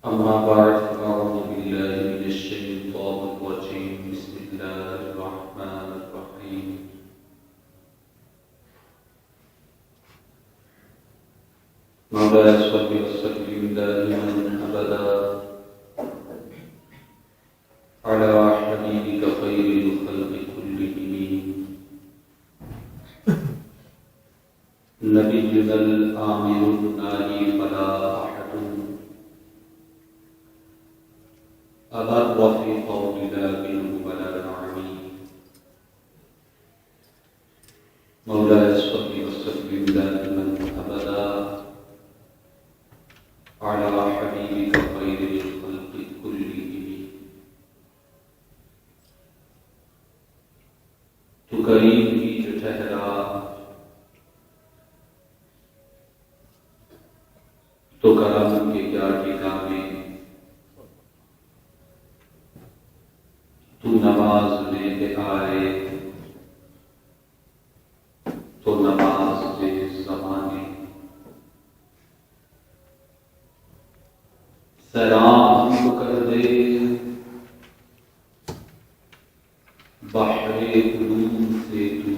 أما بعد فأعوذ بالله من الشيطان الرجيم بسم الله الرحمن الرحيم مولاي صل وسلم دائما أبدا على حبيبك خير الخلق كلهم نبينا الآمر الناهي فلا أحد أبر في قول لا منه ولا نعمي مولاي صل وسلم دائما أبدا على حبيبك خير الخلق كلهم تو کریم ہی جو ٹھہرا تو کرم کے کیا ٹھکانے تو نوازنے کے آئے تو نواز دے زمانے سلام کر دے بحر علوم سے تو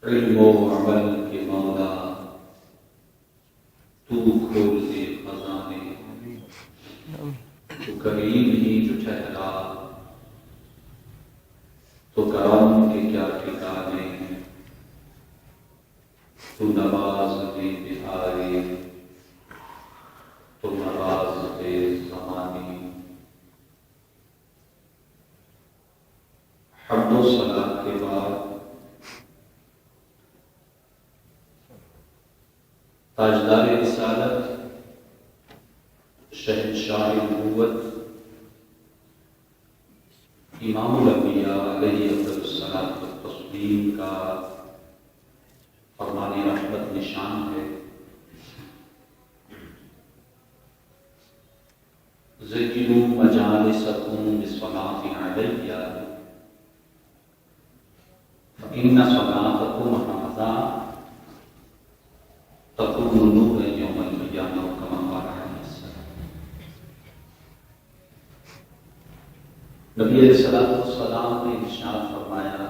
علم و عمل کے مولا تو کھول دے خزانے تو کریم ہی جو ٹھہرا تو کرم کے کیا ٹھکانے تو نواز دے بہارے تو نواز دے زمانے حمد و صلاۃ کے بعد تاجدار رسالت شہنشاہ نبوت امام الانبیاء علیہ الصلوۃ والتسلیم کا فرمان رحمت نشان ہے ذکروا مجالسکم بالصلاۃ علیہ فإن صلاتکم ھذا تکون نورا یوم القیامہ کما قال علیہ السلام۔ نبی علیہ السلام نے ارشاد فرمایا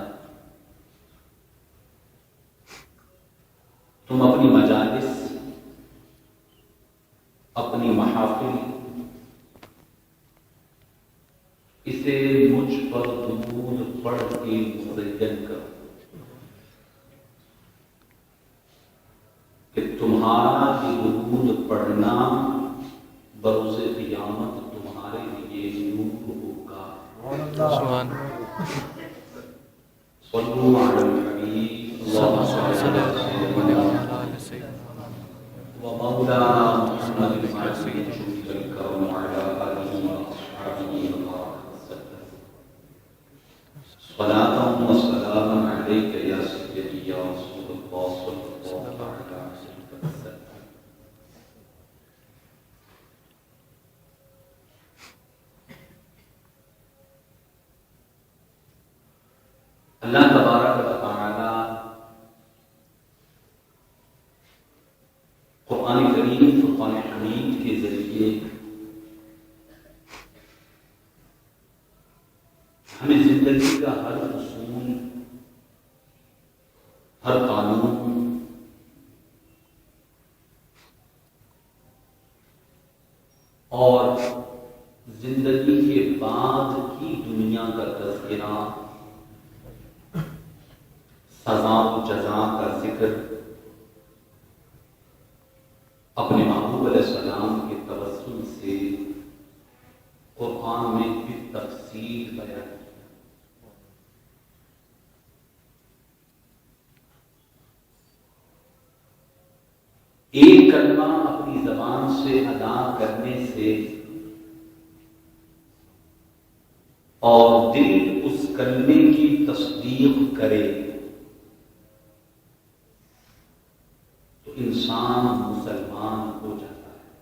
تم اپنی مجالس اپنی محافل اسے مجھ پر درود پڑھ کے مزین کرو کہ تمہارا یہ درود پڑھنا بروز قیامت تمہارے لیے نور ہوگا۔ صلوا علی الحبیب اللہم صل علی سیدنا ومولانا محمد الفاتح الکرم وعلی آلہ وصحبہ وسلم صلاۃ و سلام علیک یا سیدی یا رسول اللہ صلی اللہ علیہ وسلم۔ اللہ تبارک و تعالی قرآن کریم فرقان حمید کے ذریعے ہمیں زندگی کا ہر اصول، ہر قانون اور زندگی کے بعد کی دنیا کا تذکرہ، سزا و جزا کا ذکر اپنے محبوب علیہ السلام کے توسل سے قرآن میں بالتفصیل بیان کیا۔ ایک کلمہ اپنی زبان سے ادا کرنے سے اور دل اس کلمے کی تصدیق کرے تو انسان مسلمان ہو جاتا ہے۔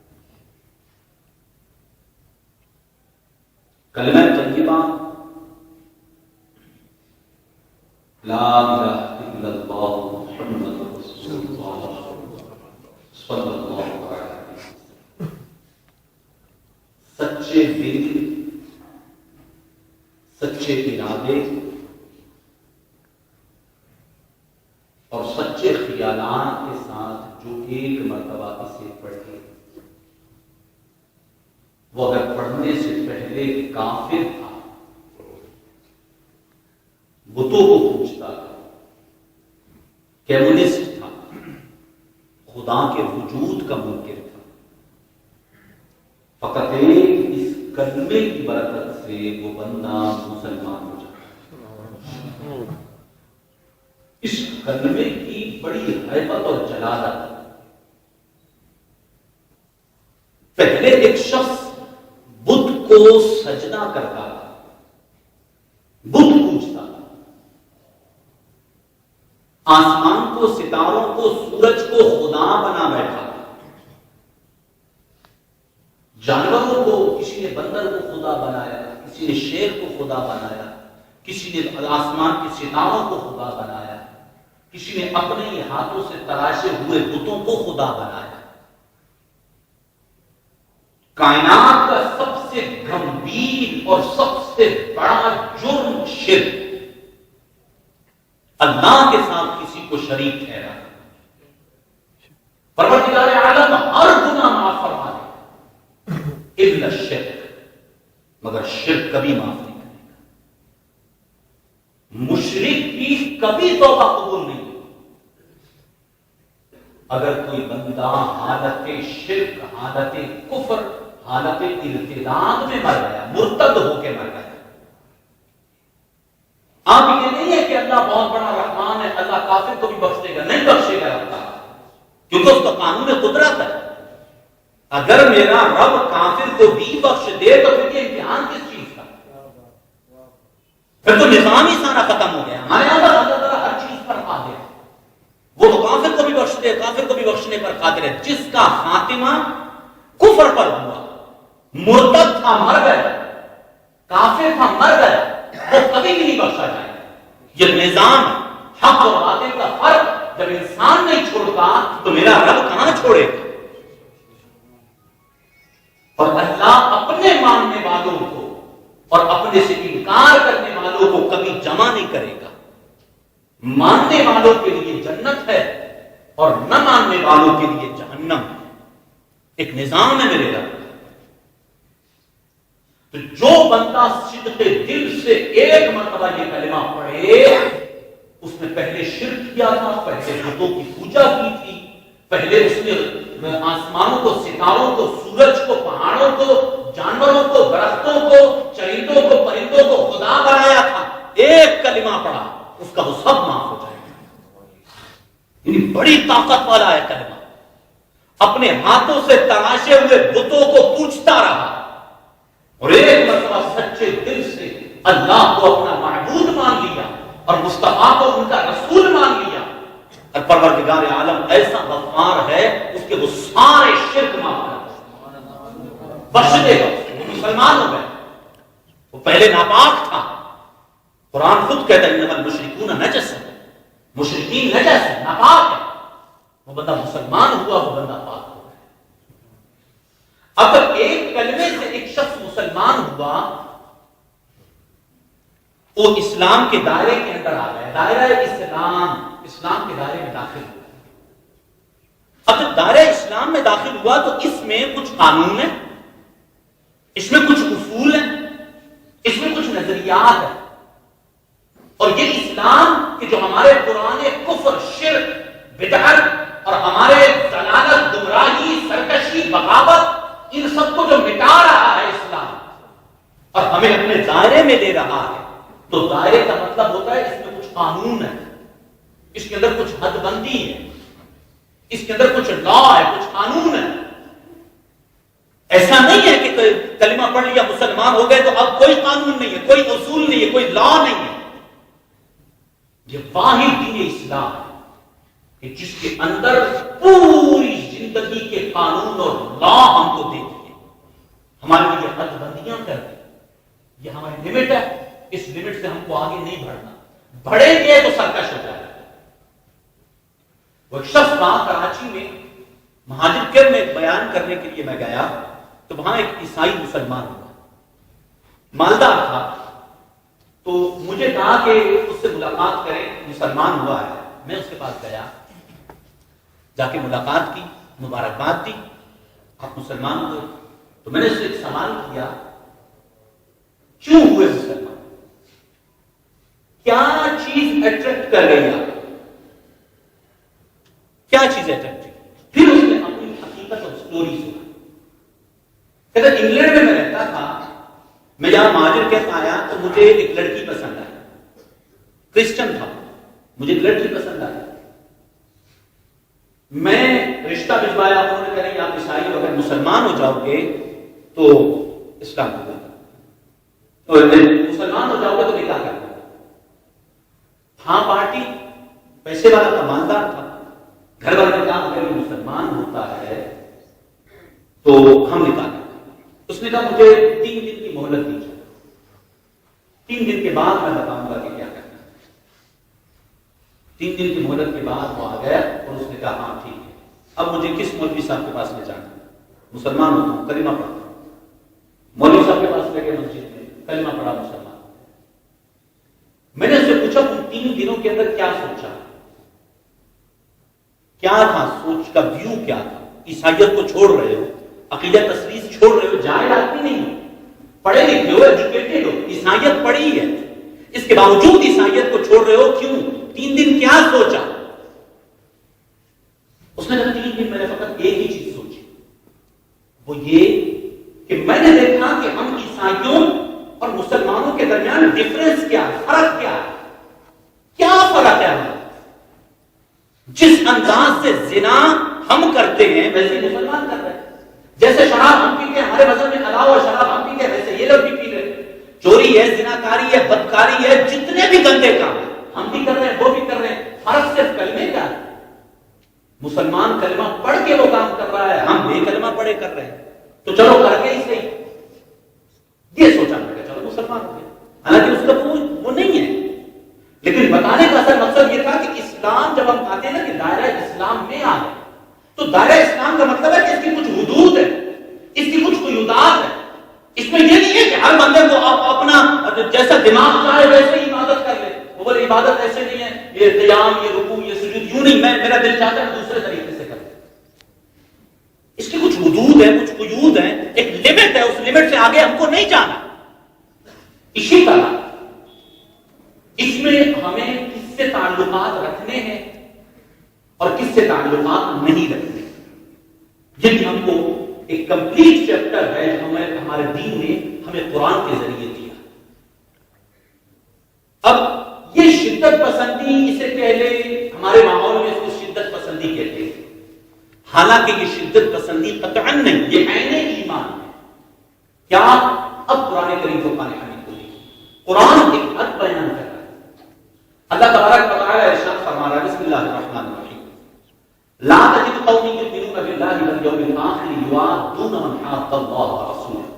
کلمہ طیبہ لا الہ الا اللہ محمد رسول اللہ صلی اللہ علیہ وسلم سچے دل، سچے ارادے اور سچے خیالات کے ساتھ جو ایک مرتبہ اسے پڑھے، وہ اگر پڑھنے سے پہلے کافر تھا، بتوں کو پوجتا تھا، کمیونسٹ تھا، خدا کے وجود کا منکر تھا، فقط ایک اس کلمے کی برکت سے وہ بندہ مسلمان ہو جاتا۔ اس کلمے کی بڑی ہیبت اور جلالت، پہلے ایک شخص بت کو سجدہ کرتا تھا، بت پوجتا تھا، آسمان کو، ستاروں کو، سورج کو خدا بنا بیٹھا تھا، جانوروں کو، کسی نے بندر کو خدا بنایا، کسی نے شیر کو خدا بنایا، کسی نے آسمان کے ستاروں کو خدا بنایا، کسی نے اپنے ہی ہاتھوں سے تراشے ہوئے بتوں کو خدا بنایا۔ کائنات کا سب سے گمبھیر اور سب سے بڑا جرم شرک، اللہ کے ساتھ کسی کو شریک ٹھہرانا۔ پروردگار عالم ہر گناہ معاف فرما دے الا الشرک، مگر شرک کبھی معاف نہیں کرے گا۔ مشرک بھی کبھی توبہ قبول نہیں۔ اگر کوئی بندہ حالت شرک، حالت کفر، حالت ارتداد میں مر گیا، مرتد ہو کے مر گیا، آپ یہ نہیں ہے کہ اللہ بہت بڑا رحمان ہے، اللہ کافر کو بھی بخش دے گا، نہیں بخشے گا اللہ، کیونکہ اس کا قانون قدرت ہے۔ اگر میرا رب کافر کو بھی بخش دے تو پھر یہ امتحان کس چیز کا؟ پھر تو نظام ہی سارا ختم ہو گیا۔ ہمارے یہاں پر اللہ تعالیٰ ہر چیز پر قادر ہے، وہ تو کافر کو بھی بخش دے، کافر کو بھی بخشنے پر قادر ہے۔ جس کا خاتمہ کفر پر ہوا، مرتد تھا مر گیا، کافر تھا مر گیا، وہ کبھی بھی نہیں بخشا جائے گا۔ یہ نظام حق اور باطل کا فرق جب انسان نہیں چھوڑتا تو میرا رب کہاں چھوڑے گا؟ اور اللہ اپنے ماننے والوں کو اور اپنے سے انکار کرنے والوں کو کبھی جمع نہیں کرے گا۔ ماننے والوں کے لیے جنت ہے اور نہ ماننے والوں کے لیے جہنم، ایک نظام ہے میرے رب۔ تو جو بندہ صدق دل سے ایک مرتبہ یہ کلمہ پڑھے، اس نے پہلے شرک کیا تھا، پہلے بتوں کی پوجا کی تھی، پہلے اس نے آسمانوں کو، ستاروں کو، سورج کو، پہاڑوں کو، جانوروں کو، درختوں کو، چرندوں کو، پرندوں کو خدا بنایا تھا۔ ایک کلمہ پڑھا، اس کا وہ سب معاف ہو جائے گا۔ یعنی بڑی طاقت والا ہے کلمہ۔ اپنے ہاتھوں سے تراشے ہوئے بتوں کو پوجتا رہا اور ایک مرتبہ سچے دل سے اللہ کو اپنا معبود مان لیا اور مصطفیٰ کو ان کا رسول مان لیا، اور پروردگار عالم ایسا غفار ہے، اس کے وہ سارے شرک معاف کر بخش دے گا، مسلمان ہو گئے۔ وہ پہلے ناپاک تھا، قرآن خود کہتا ہے انما المشرکون نجس، مشرکین نجس ہے، ناپاک ہے۔ وہ بندہ مسلمان ہوا، وہ بندہ پاک ہو گیا۔ اگر ایک کلمے سے ایک شخص مسلمان ہوا، وہ اسلام کے دائرے کے اندر آ گیا، دائرہ اسلام کے دائرے میں داخل ہوا۔ اب جب دائرہ اسلام میں داخل ہوا تو اس میں کچھ قانون ہے، اس میں کچھ اصول ہیں، اس میں کچھ نظریات ہیں، اور یہ اسلام کہ جو ہمارے پرانے کفر، شرک، بدعت اور ہمارے ضلالت، گمراہی، سرکشی، بغاوت، ان سب کو جو مٹا رہا ہے اسلام اور ہمیں اپنے دائرے میں لے رہا ہے، تو دائرے کا مطلب ہوتا ہے اس میں کچھ قانون ہے، اس کے اندر کچھ حد بندی ہے، اس کے اندر کچھ لا ہے، کچھ قانون ہے۔ ایسا نہیں ہے کہ کلمہ پڑھ لیا مسلمان ہو گئے تو اب کوئی قانون نہیں ہے، کوئی اصول نہیں ہے، کوئی لا نہیں ہے۔ یہ واحد دین اسلام ہے کہ جس کے اندر پوری زندگی کے قانون اور لا ہم کو دے دیے، ہمارے لیے حد بندیاں کر دی، یہ ہماری لمٹ ہے، اس لمٹ سے ہم کو آگے نہیں بڑھنا، بڑھیں گے تو سرکش ہو جائے گا۔ وہ شخص وہاں کراچی میں مہاجر کیمپ میں بیان کرنے کے لیے میں گیا تو وہاں ایک عیسائی مسلمان ہوا، مالدار تھا، تو مجھے کہا کہ اس سے ملاقات کریں، مسلمان ہوا ہے۔ میں اس کے پاس گیا، جا کے ملاقات کی، مبارکباد دی، آپ مسلمان ہوئے۔ تو میں نے اس سے ایک سوال کیا، کیوں ہوئے مسلمان؟ کیا چیز اٹریکٹ کر گئی آپ؟ کیا چیز اٹریکٹ کی؟ پھر اس نے اپنی حقیقت اور سٹوری سنا۔ کہتا انگلینڈ میں رہتا تھا، میں جہاں مہاجر کے آیا تو مجھے ایک لڑکی پسند آئی، کرسچن تھا، مجھے ایک لڑکی پسند آئی، میں رشتہ بھجوایا، انہوں نے کہا آپ عیسائی ہو، اگر مسلمان ہو جاؤ گے تو اسلام ہوگا، اور مسلمان ہو جاؤ گے تو نکاح کرنا۔ ہاں پارٹی، پیسے والا تھا، مالدار تھا، گھر والے نے کہا اگر مسلمان ہوتا ہے تو ہم نکاح کریں۔ اس نے کہا مجھے 3 دن کی مہلت دیجیے، 3 دن کے بعد میں بتاؤں گا کہ کیا کرنا ہے۔ 3 دن کی مہلت کے بعد وہ آ گیا اور اس نے کہا ہاں ٹھیک ہے، اب مجھے کس مولوی صاحب کے پاس لے جانا ہے؟ مسلمان ہوتا ہوں، کلمہ پڑھتا ہوں۔ مولوی صاحب کے پاس لے گئے مسجد میں، کلمہ پڑھا، مسلمان۔ میں نے اس سے پوچھا ان 3 دنوں کے اندر کیا سوچا، کیا تھا سوچ کا ویو کیا تھا؟ عیسائیت کو چھوڑ رہے ہو، عقیدہ تسلیس چھوڑ رہے ہو، جاہل آدمی نہیں ہو، پڑھے لکھے ہو، ایجوکیٹڈ ہو، عیسائیت پڑھی ہے، اس کے باوجود عیسائیت کو چھوڑ رہے ہو، کیوں؟ 3 دن کیا سوچا؟ اس نے کہا 3 دن میں نے فقط ایک ہی چیز سوچی، وہ یہ کہ میں نے دیکھا کہ ہم عیسائیوں اور مسلمانوں کے درمیان ڈفرنس کیا ہے، فرق کیا ہے، کیا فرق ہے؟ جس انداز سے زنا ہم کرتے ہیں ویسے ہی مسلمان کر رہے ہیں، جیسے شراب ہم پیتے ہیں، ہمارے مذہب میں الاؤ اور شراب ہم پیتے ہیں، ویسے یہ لوگ بھی پی رہے ہیں۔ چوری ہے، زناکاری ہے، بدکاری ہے، جتنے بھی گندے کام ہیں ہم بھی کر رہے ہیں، وہ بھی کر رہے ہیں، فرق صرف کلمے کا ہے۔ مسلمان کلمہ پڑھ کے وہ کام کر رہا ہے، ہم بے کلمہ پڑھے کر رہے ہیں، تو چلو کر کے ہی صحیح، یہ سوچا میں کہ چلو مسلمان ہو گیا۔ حالانکہ اس کا وہ نہیں ہے، لیکن بتانے کا اصل مقصد یہ تھا کہ اسلام جب ہم کہتے ہیں نا کہ دائرہ اسلام میں آ ہے، تو دائرہ اسلام کا مطلب ہے کہ اس کی کچھ حدود ہے، اس کی کچھ قیودات ہے۔ اس میں یہ نہیں ہے کہ ہر بندے کو اپنا جیسا دماغ چاہے ویسے ہی عبادت کر لے، وہ بولے عبادت ایسے نہیں ہے، یہ قیام، یہ رکوع، یہ سجود، یوں نہیں، میرا دل چاہتا ہے دوسرے طریقے سے کر لے۔ اس کی کچھ حدود ہے، کچھ قیود ہیں، ایک لمٹ ہے، اس لمٹ سے آگے ہم کو نہیں جانا۔ اسی طرح اس میں ہمیں کس سے تعلقات رکھنے ہیں اور کس سے تعلقات نہیں رکھنے، یہ بھی ہم کو ایک کمپلیٹ چیپٹر ہے جو ہمارے دین نے ہمیں قرآن کے ذریعے دیا۔ اب یہ شدت پسندی، اسے پہلے ہمارے ماحول میں اس کو شدت پسندی کہتے ہیں، حالانکہ یہ شدت پسندی قطعاً نہیں، یہ عین ایمان ہے۔ کیا؟ اب قرآن کریم فرقان حمید کو دیکھیں، قرآن ایک حد بیان کر رہا ہے۔ اللہ تبارک و تعالی ارشاد فرما رہا ہے، بسم اللہ الرحمن الرحیم، لا تجد قوما يؤمنون بالله واليوم الآخر يوادون من حاد الله ورسوله۔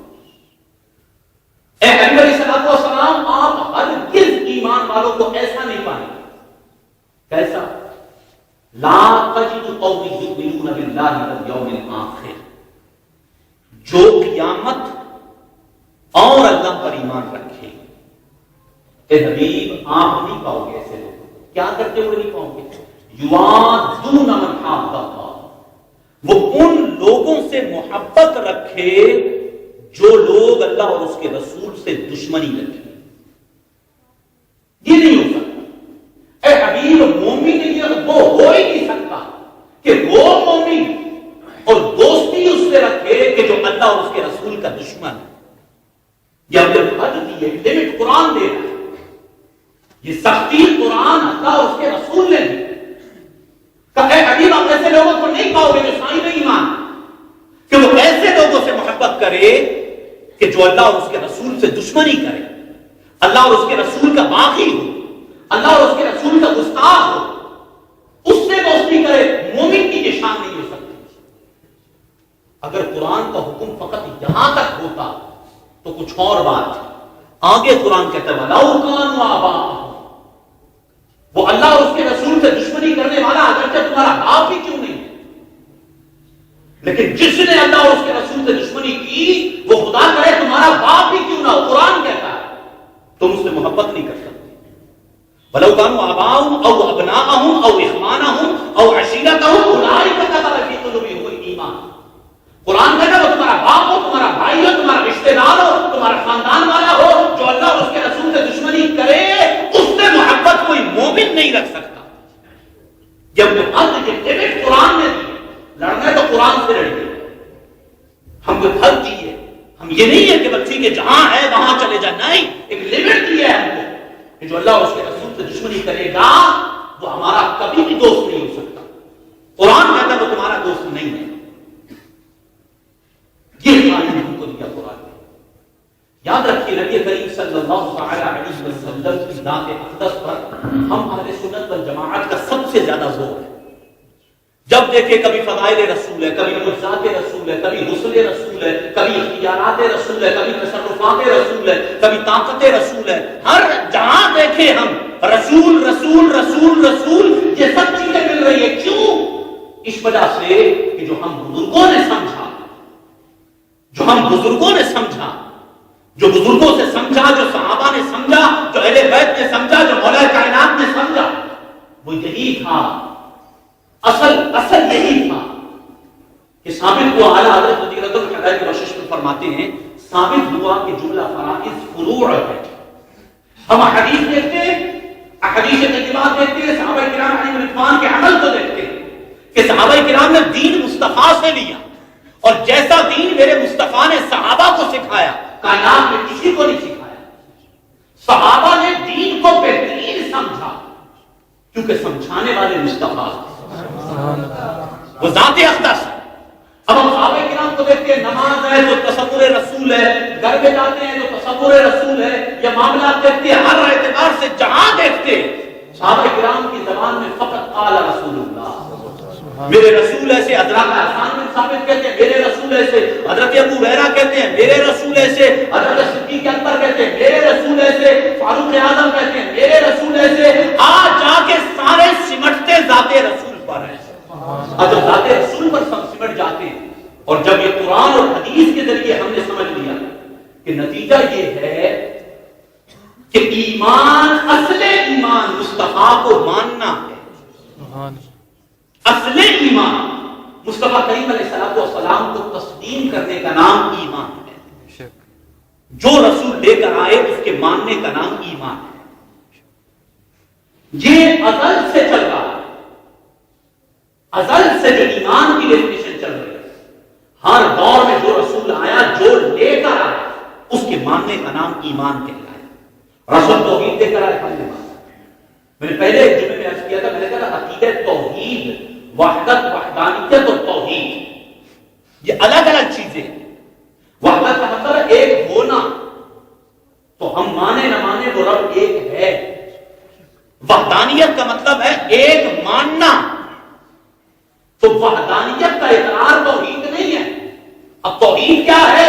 اے نبی علیہ الصلوۃ والسلام، آپ ہرگز ایمان والوں کو ایسا نہیں پائیں گے۔ کیسا؟ لا تجد قوما يؤمنون بالله واليوم الآخر، جو قیامت اور اللہ پر ایمان رکھے۔ اے حبیب، آپ نہیں پاؤ گے ایسے لوگوں کو، کیا کرتے ہوئے نہیں پاؤ گے؟ یوادون من حاد اللہ، وہ ان لوگوں سے محبت رکھے جو لوگ اللہ اور اس کے رسول سے دشمنی رکھے۔ یہ نہیں ہو سکتا۔ اے حبیب، مومن وہ ہو ہی نہیں سکتا کہ وہ مومن اور دوستی اس سے رکھے کہ جو اللہ اور اس کے رسول کا دشمن ہے۔ یہ جب حد دی ہے، لمٹ قرآن دے رہا ہے، یہ سختی قرآن اللہ اور اس کے رسول نے دی۔ اے حبیب، آپ ایسے لوگوں کو نہیں پاؤ گے جو صاحب ایمان، کہ وہ ایسے لوگوں سے محبت کرے کہ جو اللہ اور اس کے رسول سے دشمنی کرے، اللہ اور اس کے رسول کا باغی ہو، اللہ اور اس کے رسول کا گستاخ ہو، اس سے دوستی کرے۔ مومن کی یہ شان نہیں ہو سکتی۔ اگر قرآن کا حکم فقط یہاں تک ہوتا تو کچھ اور بات ہے۔ آگے قرآن کہتا ہے وَلَوْ كَانُوا آبَاءَهُمْ، وہ اللہ اور اس کے رسول سے دشمنی کرنے والا اگرچہ تمہارا باپ ہی کیوں نہیں ہے، لیکن جس نے اللہ اور اس کے رسول سے دشمنی کی وہ خدا کرے تمہارا باپ ہی کیوں نہ ہو۔ قرآن کہتا تم اس سے محبت نہیں کر سکتے. وَلَوْ كَانُوا آبَاءَهُمْ أَوْ أَبْنَاءَهُمْ أَوْ إِخْوَانَهُمْ أَوْ عَشِيرَتَهُمْ أُولَٰئِكَ كَتَبَ فِي قُلُوبِهِمُ الْإِيمَانَ. قرآن کہتا ہے وہ تمہارا باپ ہو، تمہارا بھائی ہو، تمہارا رشتہ دار ہو، تمہارا خاندان والا ہو، جو اللہ اور اس کے رسول سے دشمنی کرے اس سے محبت کوئی مومن نہیں رکھ سکتا. جب محبت یہ لمٹ قرآن نے دی، لڑنا ہے تو قرآن سے لڑیے. ہم کو حل چاہیے، ہم یہ نہیں ہے کہ بچی کے جہاں ہے وہاں چلے جائیں، نہیں، ایک لمٹ دی ہے ہم کو کہ جو اللہ اور اس کے رسول سے دشمنی کرے گا وہ ہمارا کبھی بھی دوست نہیں ہو سکتا. قرآن کہتا ہے وہ تمہارا دوست نہیں ہے. یہ قانون ہم کو دیا قرآن نے. یاد رکھیے نبی کریم صلی اللہ علیہ وسلم کی ذات اقدس پر ہم اہل سنت والجماعت کا سب سے زیادہ زور ہے. جب دیکھیں کبھی فضائل رسول ہے، کبھی معجزات رسول ہے، کبھی رسل رسول ہے، کبھی اختیارات رسول ہے، کبھی تصرفات رسول ہے، کبھی طاقت رسول ہے، ہر جہاں دیکھیں ہم رسول رسول رسول رسول، یہ سب چیزیں مل رہی ہے. کیوں؟ اس وجہ سے کہ جو ہم بزرگوں نے سمجھا، جو بزرگوں سے سمجھا، جو صحابہ نے سمجھا، جو اہل بیت نے سمجھا، جو مولا کائنات نے سمجھا، وہ یہی تھا. اصل یہی تھا کہ ثابت ہوا. اعلیٰ حضرت مدینۃ الحدائق کی بخشش میں فرماتے ہیں ثابت ہوا کہ جملہ فرائض فروع ہے. ہم حدیث دیکھتے ہیں، احادیث طیبات دیکھتے ہیں، صحابہ کرام علیہ رضوان کے عمل کو دیکھتے ہیں کہ صحابہ کرام نے دین مصطفیٰ سے لیا، اور جیسا دین میرے مصطفیٰ نے صحابہ کو سکھایا کائنات میں کسی کو نہیں سکھایا. صحابہ نے دین کو بہترین سمجھا کیونکہ سمجھانے والے مصطفیٰ وہ ذات اقدس. اب ہم صحابہ کرام کو دیکھتے ہیں، نماز ہے تو تصور رسول ہے، گھر میں جاتے ہیں تو تصور رسول ہے، یا معاملات دیکھتے ہیں ہر اعتبار سے جہاں دیکھتے ہیں صحابہ کرام کی زبان میں فقط قال رسول اللہ، میرے رسول ایسے. حضرت حسان بن ثابت کہتے ہیں میرے رسول ایسے، حضرت ابو ہریرہ کہتے ہیں میرے رسول ایسے، حضرت صدیق اکبر کہتے ہیں میرے رسول ایسے، فاروق اعظم کہتے ہیں میرے رسول ایسے. آج جا کے سارے سمٹتے ذات رسول پر ہیں. جب ذات رسول پر سب سمٹ جاتے ہیں، اور جب یہ قرآن اور حدیث کے ذریعے ہم نے سمجھ لیا کہ نتیجہ یہ ہے کہ ایمان، اصل ایمان مصطفیٰ کو ماننا ہے. اصل ایمان مصطفیٰ کریم علیہ السلام کو تسلیم کرنے کا نام ایمان ہے. جو رسول لے کر آئے اس کے ماننے کا نام ایمان ہے. یہ ازل سے چل رہا ہے، ازل سے جو ایمان کی ڈیفینیشن چل رہی ہے. ہر دور میں جو رسول آیا، جو لے کر آیا، اس کے ماننے کا نام ایمان کہلایا. رسول توحید لے کر آئے، ہم نے مانا. میں نے پہلے ایک جملے میں عرض کیا تھا، میں نے کہا عقیدہ توحید، وحدت، وحدانیت اور توحید یہ الگ الگ چیزیں. وحدت کا مطلب ہے ایک ہونا، تو ہم مانے نہ مانے وہ رب ایک ہے. وحدانیت کا مطلب ہے ایک ماننا، تو وحدانیت کا اقرار توحید نہیں ہے. اب توحید کیا ہے؟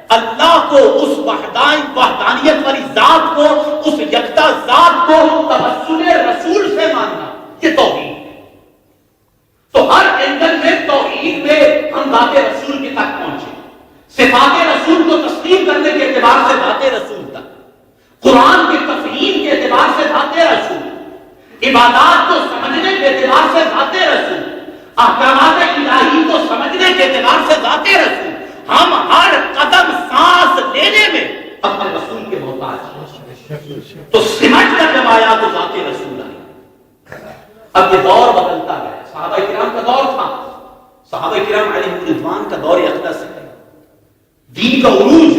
اللہ کو، اس وحدانیت والی ذات کو، اس یکتا ذات کو توسل رسول سے ماننا، یہ توحید ہے. تو ہر اینگل میں توحید میں ہم ذات رسول کے تک پہنچے. صفات رسول کو تسلیم کرنے کے اعتبار سے ذات رسول تک، قرآن کے تفہیم کے اعتبار سے ذات رسول، عبادات کو سمجھنے کے اعتبار سے ذات رسول، احکامات الہی کو سمجھنے کے اعتبار سے ذات رسول. ہم ہر قدم سانس لینے میں اپنے رسول کے محتاج ہیں. تو سمجھ کر جب آیا تو ذات رسول آئی. اب یہ دور بدلتا گیا. صحابہ کرام کا دور تھا، صحابہ کرام علیہ رضوان کا دور اقدس ہے. دین کا عروج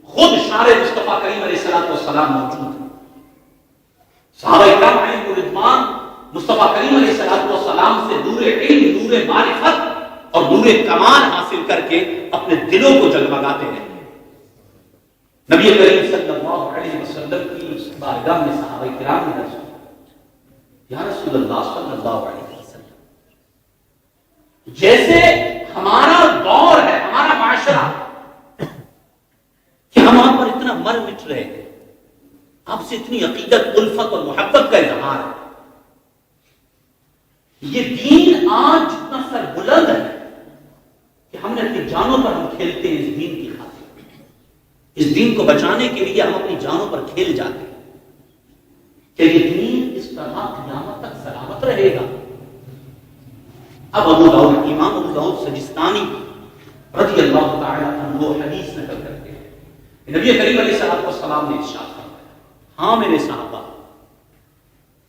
خود شار مصطفیٰ کریم علیہ السلام موجود ہے. صحابہ کرام علیہ رضوان مصطفیٰ کریم علیہ السلام سے نور علم، نور معرفت اور نور کمال حاصل کر کے اپنے دلوں کو جگمگاتے ہیں. نبی کریم صلی اللہ علیہ وسلم کی بارگاہ میں صحابہ کرام نے عرض کیا، یا رسول اللہ صلی اللہ علیہ وسلم، جیسے ہمارا دور ہے، ہمارا معاشرہ، کہ ہم آپ پر اتنا مر مٹ رہے ہیں، آپ سے اتنی عقیدت، الفت اور محبت کا اظہار ہے، یہ دین آج جتنا سر بلند ہے کہ ہم نے اپنی جانوں پر ہم کھیلتے ہیں اس دین کی خاطر. اس دین کو بچانے کے لیے ہم اپنی جانوں پر کھیل جاتے ہیں کہ یہ دین اس طرح قیامت تک سلامت رہے گا. اب امام ابو داؤد سجستانی رضی اللہ تعالی عنہ حدیث نقل کرتے ہیں. نبی کریم علیہ الصلوۃ والسلام نے ارشاد فرمایا, ہاں میرے صحابہ,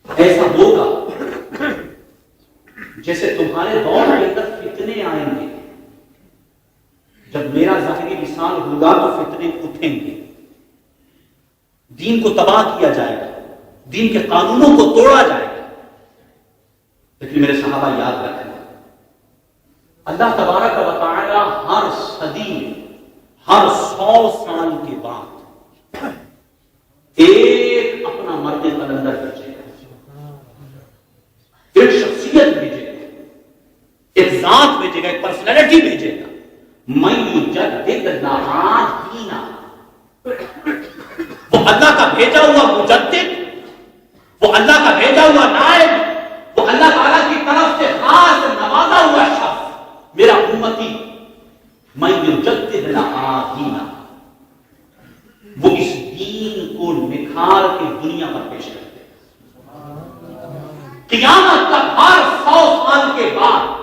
ایسا ہوگا جیسے تمہارے دور کے اندر فتنے آئیں گے. جب میرا ظاہری وصال ہوگا تو فتنے اٹھیں گے, دین کو تباہ کیا جائے گا, دین کے قانونوں کو توڑا جائے گا. لیکن میرے صحابہ یاد رکھیں, اللہ تبارک و تعالی ہر صدی میں, ہر 100 سال کے بعد ایک اپنا مرد قلندر بھیجے گا, ایک شخصیت بھیجے گا, ایک ذات بھیجے گا, ایک پرسنالٹی بھیجے گا. من یجدد لنا دینا, وہ اللہ کا بھیجا ہوا مجدد, وہ اللہ کا بھیجا ہوا نائب, وہ اللہ تعالیٰ کی طرف سے خاص نوازا ہوا شخص میرا امتی. من یجدد لنا دینا, وہ اس دین کو نکھار کے دنیا پر پیش کرتے ہیں. قیامت تک ہر 100 سال کے بعد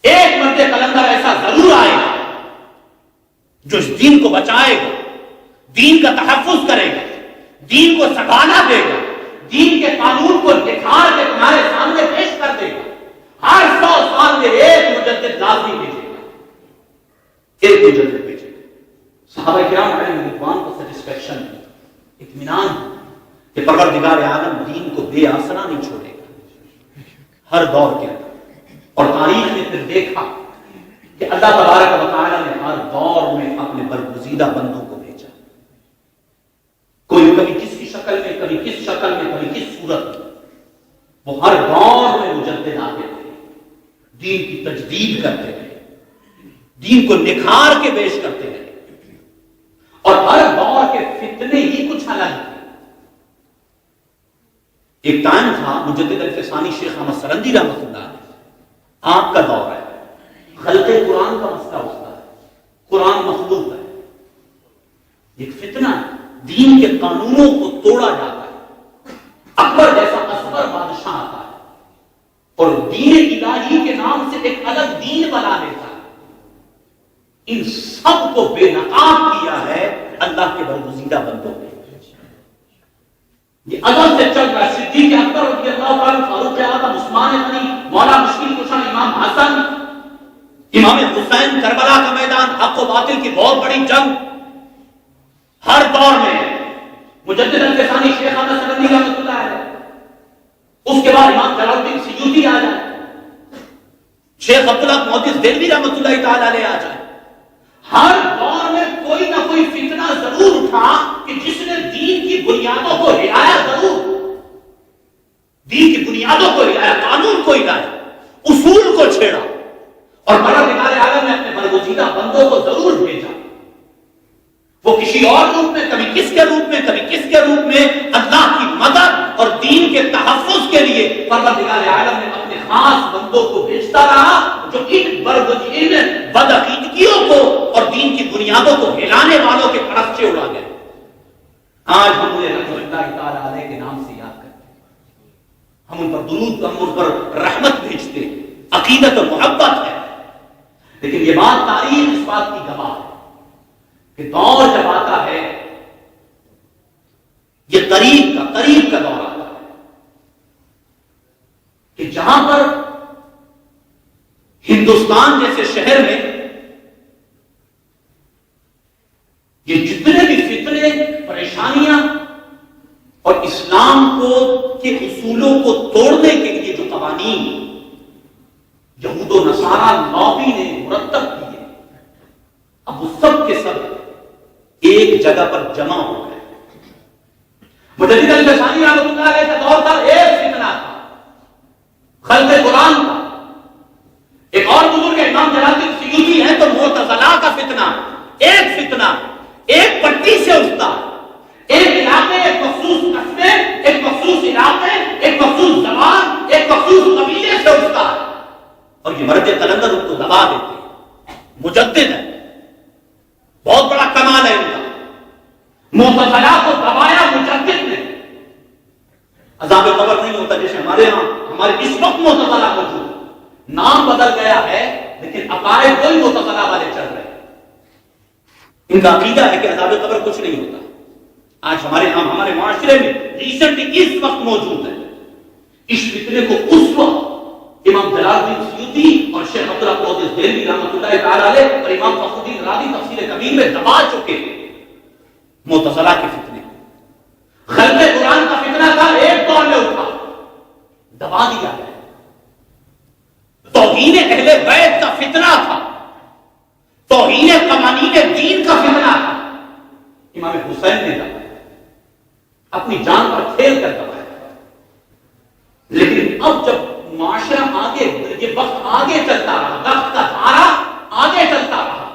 ایک مرد قلندر ایسا ضرور آئے گا جو اس دین کو بچائے گا, دین کا تحفظ کرے گا, دین کو سنبھالا دے گا, دین کے قانون کو نکھار کے تمہارے سامنے پیش کر دے گا. ہر 100 سال میں ایک مجدد لازمی بھیجے گا, ایک مجدد بھیجے گا. صحابہ کرام علیہ رضوان کو سیٹسفیکشن, اطمینان کہ پروردگار عالم دین کو بے آسرا نہیں چھوڑے گا ہر دور کے اندر. اور تاریخ نے پھر دیکھا کہ اللہ تبارک و تعالی نے ہر دور میں اپنے برگزیدہ بندوں کو بھیجا. کوئی کبھی کس کی شکل میں, کبھی کس شکل میں, کبھی کس صورت میں, وہ ہر دور میں مجدد آتے تھے, دین کی تجدید کرتے رہے, دین کو نکھار کے پیش کرتے رہے. اور ہر دور کے فتنے ہی کچھ الگ تھے. ایک ٹائم تھا مجدد الفسانی شیخ احمد سرندی رحمۃ اللہ علیہ, آپ کا دور ہے, خلق قرآن کا مسئلہ ہوتا ہے, قرآن مخلوق ہے, ایک فتنہ ہے, دین کے قانونوں کو توڑا جاتا ہے. اکبر جیسا اصغر بادشاہ آتا ہے اور دین الہی کے نام سے ایک الگ دین بنا لیتا ہے. ان سب کو بے نقاب کیا ہے اللہ کے برگزیدہ بندوں نے. یہ ازل سے چل رہا ہے. صدیق اکبر رضی اللہ عنہ, فاروق اعظم, عثمان غنی, مولا مشکل کشا, امام حسن, امام حسین, کربلا کا میدان, حق و باطل کی بہت بڑی جنگ. ہر دور میں مجدد الفسانی شیخ احمد سرندی رحمۃ اللہ علیہ, اس کے بعد امام جلال الدین سیوطی آ جائے, شیخ عبداللہ محدث دہلوی رحمۃ اللہ تعالی علیہ آ جائے. ہر دور میں کوئی نہ کوئی فتنہ ضرور اٹھا کہ جس نے دین کی بنیادوں کو ہلایا, ضرور دین کی بنیادوں کو ہلایا, قانون کو ہلایا, اصول کو چھیڑا. اور پروردگار عالم نے اپنے برگزیدہ بندوں کو ضرور بھیجا. وہ کسی اور روپ میں, کبھی کس کے روپ میں, کبھی کس کے روپ میں, اللہ کی مدد اور دین کے تحفظ کے لیے پروردگار عالم نے اپنے خاص بندوں کو بھیجتا رہا, جو ان برگزیدہ بدعقیدگیوں کو اور دین کی بنیادوں کو ہلانے والوں کے پرچے اڑا گئے. آج ہم انہیں رحمۃ اللہ تعالی علیہ کے نام سے یاد کرتے ہیں, ہم ان پر درود, ہم ان پر رحمت بھیجتے ہیں, عقیدت و محبت ہے. لیکن یہ بات تاریخ اس بات کی گواہ ہے کہ دور جب آتا ہے, یہ قریب کا دور آتا ہے کہ جہاں پر ہندوستان جیسے شہر میں یہ جتنے بھی فتنے, پریشانیاں اور اسلام کو کے اصولوں کو توڑنے کے لیے جو قوانین یہود و نصارہ لابی نے مرتب کیے, اب وہ سب کے سب ایک جگہ پر جمع ہو گئے. مجدد الفسانی رحمۃ اللہ علیہ کا دور تھا, ایک فتنہ تھا خلق قرآن کا. ایک اور بزرگ امام جلال الدین سیوطی ہے تو معتزلہ کا فتنہ, ایک فتنہ ایک پٹی سے اٹھتا, ایک علاقے, ایک مخصوص قصبے, ایک مخصوص علاقے, ایک مخصوص زبان, ایک مخصوص قبیلے سے اٹھتا ہے, اور یہ مرد قلندر ان کو دبا دیتے. مجدد ہے, بہت بڑا کمال ہے ان کا. معتزلہ کو دبایا مجدد نے. عذاب قبر نہیں ہوتا جیسے ہمارے ہاں ہمارے اس وقت معتزلہ موجود، نام بدل گیا ہے لیکن عقائد کوئی معتزلہ والے چل رہے ہیں. ان کا عقیدہ ہے کہ عذاب قبر کچھ نہیں ہوتا. آج ہمارے ہاں ہمارے معاشرے میں ریسنٹلی اس وقت موجود ہے. اس فتنے کو اس وقت امام جلال الدین سیوطی اور شیخ عبد القادر دہلوی رحمۃ اللہ تعالی علیہ اور امام فخر الدین رازی تفسیر کبیر میں دبا چکے معتزلہ کے فتنے کو. خلق قرآن کا فتنہ تھا، ایک دور میں اٹھا، دبا دیا گیا. توہین اہل بیت کا فتنہ تھا، توہین قوانین دین کا فتنہ تھا، امام حسین نے دبایا، اپنی جان پر کھیل کر دبایا. لیکن اب جب معاشرہ آگے، یہ وقت آگے چلتا رہا، وقت کا دھارا آگے چلتا رہا،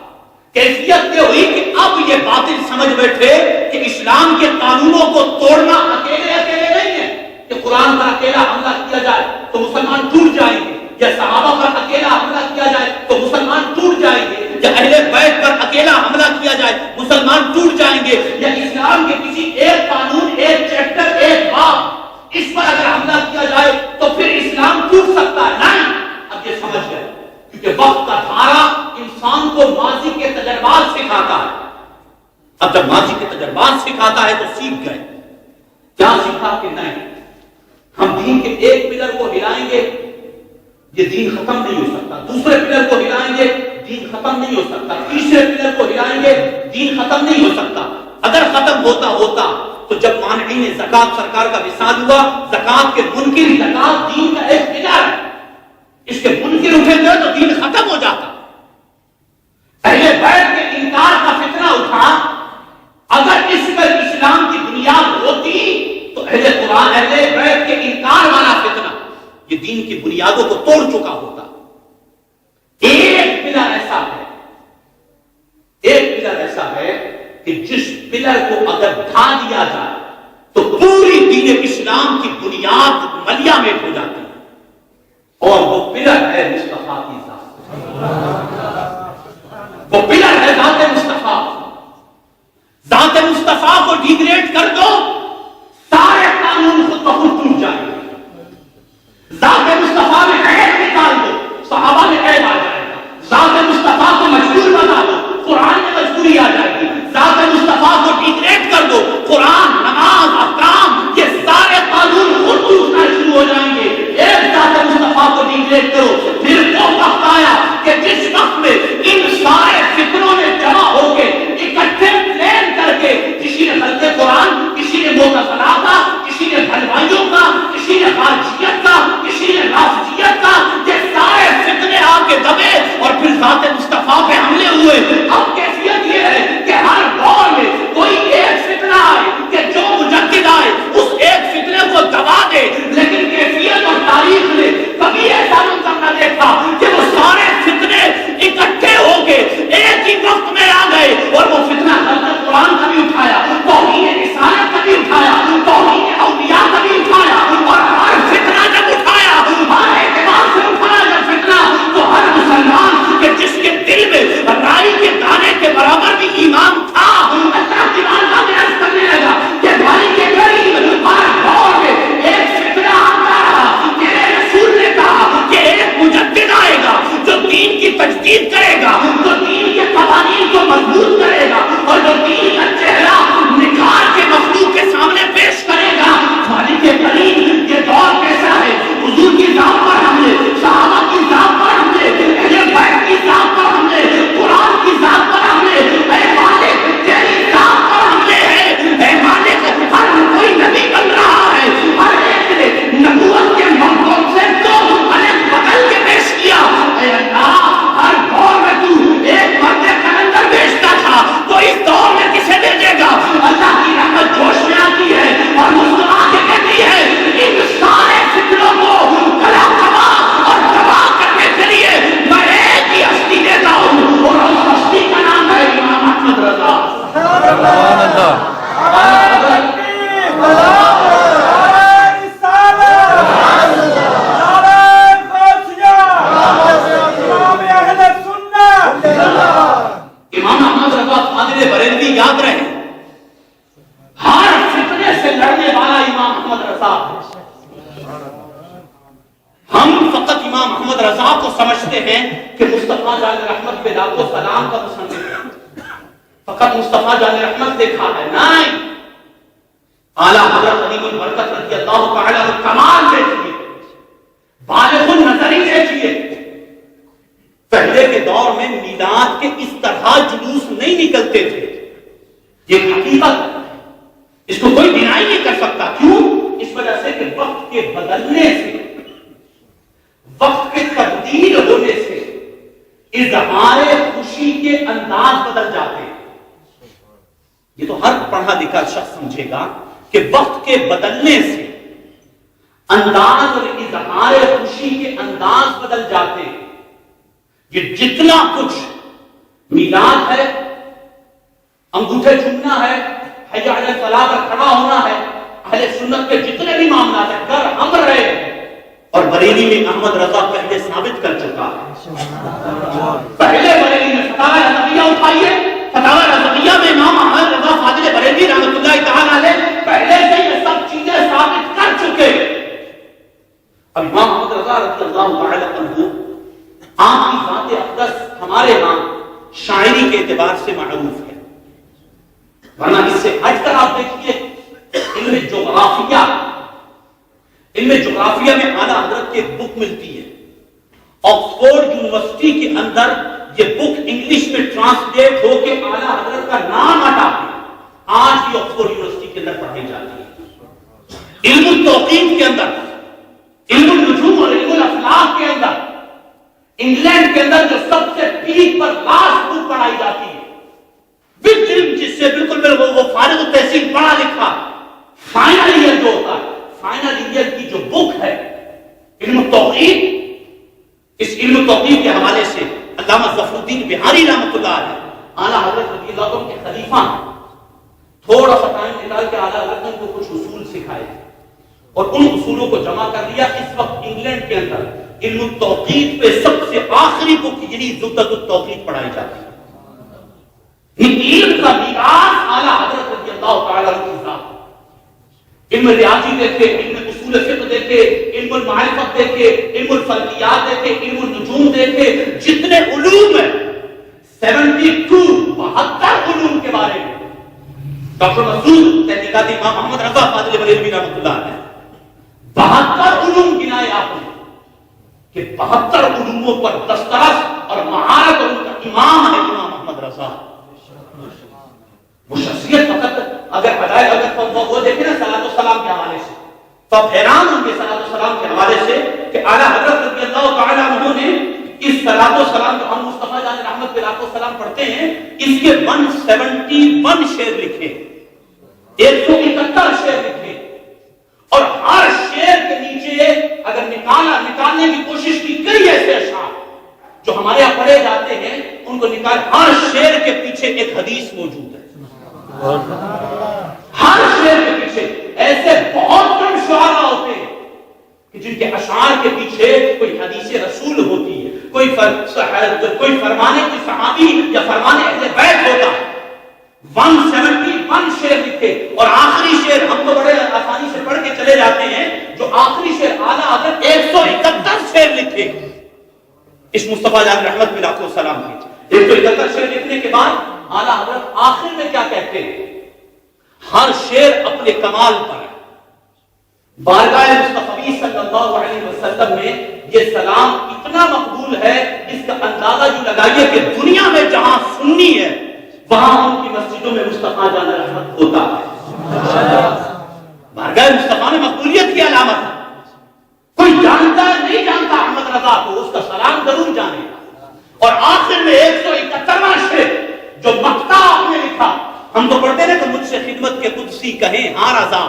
کیفیت یہ ہوئی کہ اب یہ باطل سمجھ بیٹھے کہ اسلام کے قانونوں کو توڑنا اکیلے اکیلے نہیں ہے کہ قرآن پر اکیلا حملہ کیا جائے تو مسلمان ٹوٹ جائیں گے، یا صحابہ پر اکیلا حملہ کیا جائے تو مسلمان ٹوٹ جائیں گے، یا اہل بیت پر اکیلا حملہ کیا جائے مسلمان ٹوٹ جائیں گے، یا اسلام کے کسی ایک قانون، ایک چیپٹر، ایک باب اس پر اگر حملہ کیا جائے تو پھر اسلام ٹوٹ سکتا ہے. نہیں، اب یہ سمجھ گئے کیونکہ وقت کا دھارا انسان کو ماضی کے تجربات سکھاتا ہے. اب جب ماضی کے تجربات سکھاتا ہے تو سیکھ گئے. کیا سیکھا کہ نہیں، ہم دین کے ایک پلر کو ہلائیں گے یہ دین ختم نہیں ہو سکتا، دوسرے پلر کو ہلائیں گے دین ختم نہیں ہو سکتا، تیسرے پلر کو ہلائیں گے دین ختم نہیں ہو سکتا. اگر ختم ہوتا تو جب مانعین زکات سرکار کا وصال ہوا، زکات کے منکر، زکات دین کا ایک پلر ہے، اس کے منکر اٹھے تھے تو دین ختم ہو جاتا. اہل بیت کے انکار کا فتنہ اٹھا، اگر اس پر اسلام کی بنیاد ہوتی تو اہل قرآن، اہل بیت کے انکار والا فتنہ یہ دین کی بنیادوں کو توڑ چکا ہوتا. ایک پلر ایسا ہے، ایک پلر ایسا ہے کہ جس پلر کو اگر ڈھا دیا جائے تو پوری دین اسلام کی بنیاد ملیا میں ہو جاتی ہے، اور وہ پلر ہے مصطفیٰ کی ذات. وہ پلر ہے ذات مصطفیٰ. ذات مصطفیٰ کو ڈیگریڈ کر دو، سارے قانون خود بخود ٹوٹ جائیں گے. ذات مصطفیٰ میں عیب نکال دو، صحابہ میں عیب آ جائے گا. ذات مصطفیٰ کو مجبور بنا دو، قرآن میں مجبوری آ جائے گی. ذات مصطفیٰ کو ڈیگریڈ کر دو، قرآن، نماز، احکام، یہ سارے قانون خود ٹوٹنا شروع ہو جائیں گے. ایک ذات مصطفیٰ کو ڈیگریڈ کرو، پھر وہ وقت آیا کہ جس رحمت پہ لاکھوں سلام کا مصنف فقط مصطفیٰ جان رحمت دیکھا ہے؟ نہیں، اعلیٰ حضرت علی البرکت رضی اللہ تعالیٰ عنہ کمال دیکھیے، بالغ النظری دیکھیے. پہلے کے دور میں میلاد کے اس طرح جلوس نہیں نکلتے تھے، یہ حقیقت ہے، اس کو کوئی ڈینائی نہیں کر سکتا. کیوں؟ اس وجہ سے کہ وقت کے بدلنے سے، وقت کے تبدیل ہونے سے اظہار خوشی کے انداز بدل جاتے ہیں. یہ تو ہر پڑھا لکھا شخص سمجھے گا کہ وقت کے بدلنے سے انداز اور اظہار خوشی کے انداز بدل جاتے ہیں. یہ جتنا کچھ میلاد ہے، انگوٹھے چومنا ہے، حی علی الفلاح پر کھڑا ہونا ہے، اہل سنت کے جتنے بھی معاملات ہیں گر ہم رہے ہیں. اور بریلی میں احمد رضا پہلے ثابت کر چکا ہے. پہلے بریلی میں فتاوی رضویہ اٹھائیے، فتاوی رضویہ میں امام احمد رضا فاضل بریلی رحمۃ اللہ تعالی علیہ پہلے سے یہ سب چیزیں ثابت کر چکے. اب امام احمد رضا رضی اللہ تعالی عنہ آپ کی ذات اقدس ہمارے ہاں شاعری کے اعتبار سے معروف ہے، ورنہ اس سے ہٹ کر آپ دیکھیے علم جغرافیہ میں اعلیٰ حضرت کی ایک بک ملتی ہے. آکسفورڈ یونیورسٹی کے اندر یہ بک انگلش میں ٹرانسلیٹ ہو کے اعلیٰ حضرت کا نام ہٹا کے آج بھی آکسفورڈ یونیورسٹی کے اندر پڑھائی جاتی ہے. علم التوقیت کے اندر، علم النجوم اور علم الافلاک کے اندر، انگلینڈ کے اندر جو سب سے پیک پر لاسٹ بک پڑھائی جاتی ہے، جس سے بالکل وہ فارغ التحصیل پڑھا لکھا فائنل ایئر جو ہوتا ہے، فائنل ایئر کی جو بک ہے علم التوقیت، اس علم التوقیت کے حوالے سے علامہ ظفر الدین بہاری رحمۃ اللہ علیہ اعلیٰ حضرت رضی اللہ عنہ کے خلیفہ تھوڑا سا ٹائم نکال کے اعلیٰ حضرت نے ان کو کچھ اصول سکھائے اور ان اصولوں کو جمع کر لیا. اس وقت انگلینڈ کے اندر علم التوقیت پہ سب سے آخری بک یعنی زبدۃ التوقیت پڑھائی جاتی ہے. علم کا میراث اعلیٰ حضرت رضی اللہ تعالیٰ عنہ کی ذات. علم ریاضی دیکھے، علم اصول فقہ دیکھے، علم المعرفت دیکھے، علم الفلکیات دیکھے، علم النجوم دیکھے، جتنے علوم ہیں 72 علوم کے بارے میں ڈاکٹر مسعود تحقیقات امام محمد رضا فاضل بریلوی رحمۃ اللہ علیہ 72 علوم گنائے آپ نے کہ 72 علوموں پر دسترس اور مہارت اور ان کا امام ہے امام محمد رضا. وہ شخصیت فقط اگر وہ دیکھیں نا صلاۃ والسلام کے حوالے سے تو آپ حیران ہوں گے صلاۃ والسلام کے حوالے سے کہ اعلیٰ حضرت رضی اللہ تعالیٰ عنہ نے اس صلاۃ والسلام جو ہم مصطفیٰ جان رحمت پہ لاکھوں سلام پڑھتے ہیں اس کے 171 شعر لکھے، 171 شعر لکھے، اور ہر شعر کے نیچے اگر نکالنے کی کوشش کی کئی ایسے اشعار جو ہمارے یہاں پڑھے جاتے ہیں ان کو نکال، ہر شعر کے پیچھے ایک حدیث موجود ہے. ہر شعر کے پیچھے ایسے بہت کم شعراء ہوتے ہیں کہ جن کے اشعار کے پیچھے کوئی حدیث رسول ہوتی ہے، کوئی فرمانے کی صحابی یا فرمانے اہل بیت ہوتا ہے. 171 شعر لکھے اور آخری شعر ہم تو بڑے آسانی سے پڑھ کے چلے جاتے ہیں، جو آخری شعر اعلیٰ حضرت 171 شعر لکھے اس مصطفیٰ جان رحمت میں لاکھوں سلام کی. 171 شعر لکھنے کے بعد اعلیٰ حضرت آخر میں کیا کہتے ہیں؟ ہر شعر اپنے کمال پر ہے. بارگاہ مصطفی صلی اللہ علیہ وسلم میں یہ سلام اتنا مقبول ہے، اس کا اندازہ جو لگائیے کہ دنیا میں جہاں سنی ہے وہاں ان کی مسجدوں میں مصطفیٰ جان رحمت ہوتا ہے. بارگاہ مصطفیٰ میں مقبولیت کی علامت ہے. کوئی جانتا نہیں جانتا احمد رضا کو، اس کا سلام ضرور جانے گا. اور آخر میں 171واں شعر جو مقطع آپ نے لکھا، ہم تو پڑھتے ہیں کہ مجھ سے خدمت کے قدسی کہیں ہاں رضا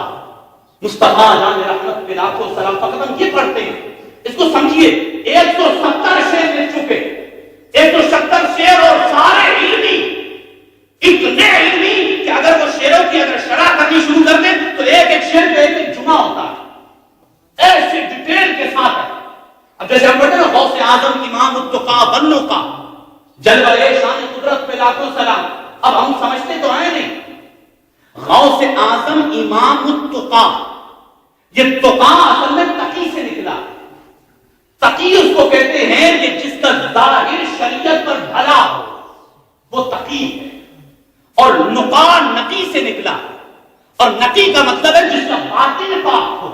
مصطفیٰ جان رحمت پہ لاکھوں سلام، فقط ہم یہ پڑھتے ہیں. اس کو سمجھیے 170 شعر لکھ چکے، 170 شعر اور سارے علمی، اتنے علمی کہ اگر وہ شعروں کی اگر شرح کرنی شروع کر دیں تو ایک ایک شعر پہ ایک جمعہ ہوتا ہے، ایسے ڈیٹیل کے ساتھ ہے. اب جیسے ہم پڑھتے ہیں نا غوث اعظم امام التقا بنو کا جلوہ شان قدرت پہ لاکھوں سلام، اب ہم سمجھتے تو ہیں نہیں. غوث اعظم امام التقا، یہ تقا اصل میں تقی سے نکلا. تقی اس کو کہتے ہیں کہ جس کا ظاہر شریعت پر بھلا ہو وہ تقی ہے. اور نقا نقی سے نکلا ہے. اور نقی کا مطلب ہے جس کا باطن پاک ہو,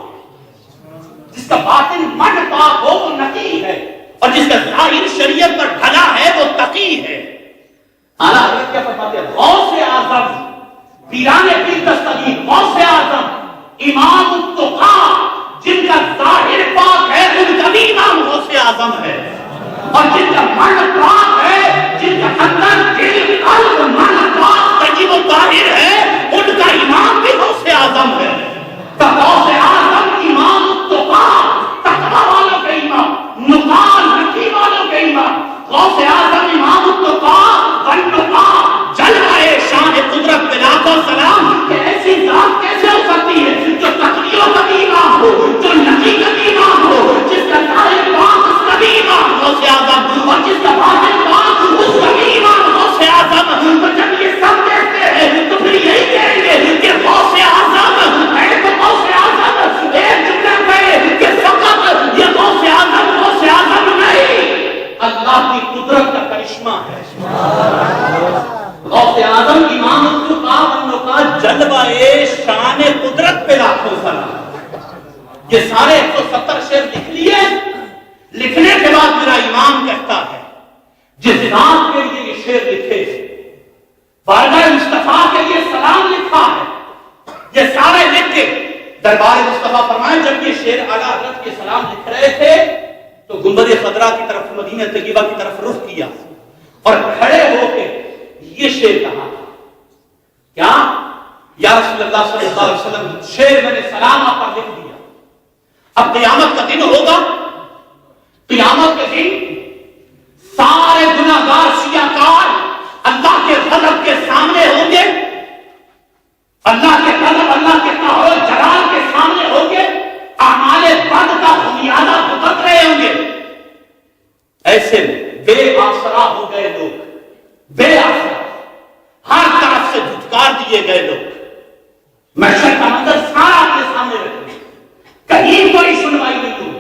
جس کا باطن من پاک ہو وہ نقی ہے. اور جس کا ظاہر شریعت پر بھلا ہے وہ تقی ہے. اعلیٰ حضرت کیا فرماتے ہیں؟ غوث اعظم پیران پیر دستگیر غوث اعظم امام التقا جن کا ظاہر پاک ہے ان کا بھی امام غوث اعظم ہے. اور جن کا من پاک ہے, جن کا اندر دل قلب من پاک طیب و طاہر ہے, ان کا امام بھی غوث اعظم ہے. تو غوث اعظم امام التقا تقوی والوں کے امام, نقا نقی والوں کے امام. غوث اعظم امام التقا والنقا جلوہ شان قدرت پہ لاکھوں سلام. کہ ایسی ذات کیسے ہو سکتی ہے جو تقیوں کا بھی امام ہو, جو نقی کا بھی امام ہو, جس کا ظاہر پاک اس کا بھی امام غوث اعظم, اور جس کا باطن پاک اس کا بھی امام غوث اعظم. تو جب یہ سب کہتے ہیں تو پھر یہی کہیں گے کہ غوث اعظم ہے. تو غوث اعظم ایک جملہ کہے کہ فقط یہ غوث اعظم نہیں, اللہ کی قدرت کا کرشمہ ہے. غوث اعظم امام التقا والنقا جلوہ شان قدرت پہ لاکھوں سلام. یہ سارے 170 شعر لکھ لیے. لکھنے کے بعد میرا امام کہتا ہے جس ذات کے لیے یہ شعر لکھے, بارگاہ مصطفیٰ کے لیے سلام لکھا ہے, یہ سارے لکھ کے دربار مصطفیٰ فرمائے. جب یہ شعر اعلیٰ حضرت کے سلام لکھ رہے تھے تو گنبد خضرا کی طرف مدینہ طیبہ کی طرف رخ کیا اور کھڑے ہو کے یہ شعر کہا. کیا یا رسول اللہ صلی اللہ علیہ وسلم, شعر میں نے سلام آپ پر لکھ دیا. اب قیامت کا دن ہوگا, قیامت کے دن سارے گناہگار سیاکار اللہ کے غضب کے سامنے ہوں گے, اللہ کے غضب, اللہ کے قہر و جلال کے سامنے ہوں گے, اعمال بد کا خمیازہ بھگت رہے ہوں گے. ایسے بے آسرا ہو گئے لوگ, بے آسرا, ہر طرف سے دھتکار دیے گئے لوگ. محشر کا منظر سارا اپنے سامنے رکھیں, کہیں کوئی سنوائی نہیں ہوگی.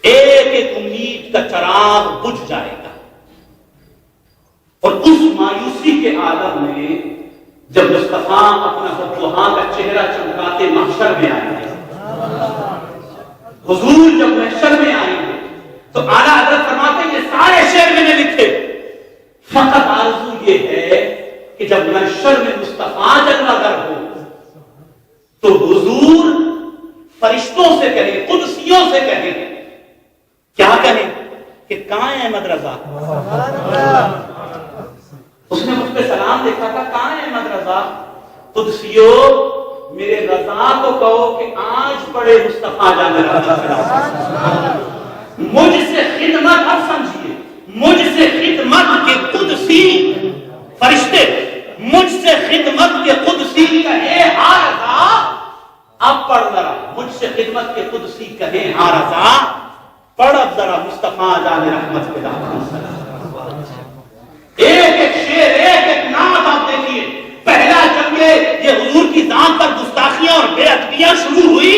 ایک ایک امید کا چراغ بجھ جائے گا. اور اس مایوسی کے عالم میں جب مصطفیٰ اپنا وہاں کا چہرہ چمکاتے محشر میں آئیں گے, حضور جب محشر میں آئیں گے تو اعلیٰ حضرت فرماتے ہیں یہ سارے شعر میں نے لکھے, فقط آرزو یہ ہے کہ جب محشر میں مصطفیٰ جلوہ گر ہو تو حضور فرشتوں سے کہیں, قدسیوں سے کہیں, کیا کہیں کہ کہاں ہے احمد رضا. اس نے مجھ پہ سلام دیکھا تھا, کہاں ہے احمد رضا. قدسیوں میرے رضا کو کہو کہ آج پڑے مصطفیٰ جان مجھ سے خدمت. اب سمجھیے, مجھ سے خدمت کے قدسی فرشتے, مجھ سے خدمت کے قدسی کہے ہاں رضا. اب پڑھ ذرا, مجھ سے خدمت کے قدسی کہے ہاں رضا. پڑھ اب ذرا مصطفیٰ جان رحمت کے دامن. ایک ایک شعر, ایک ایک نعت آپ دیکھیے. پہلا جب یہ حضور کی ذات پر گستاخیاں اور بے ادبیاں شروع ہوئی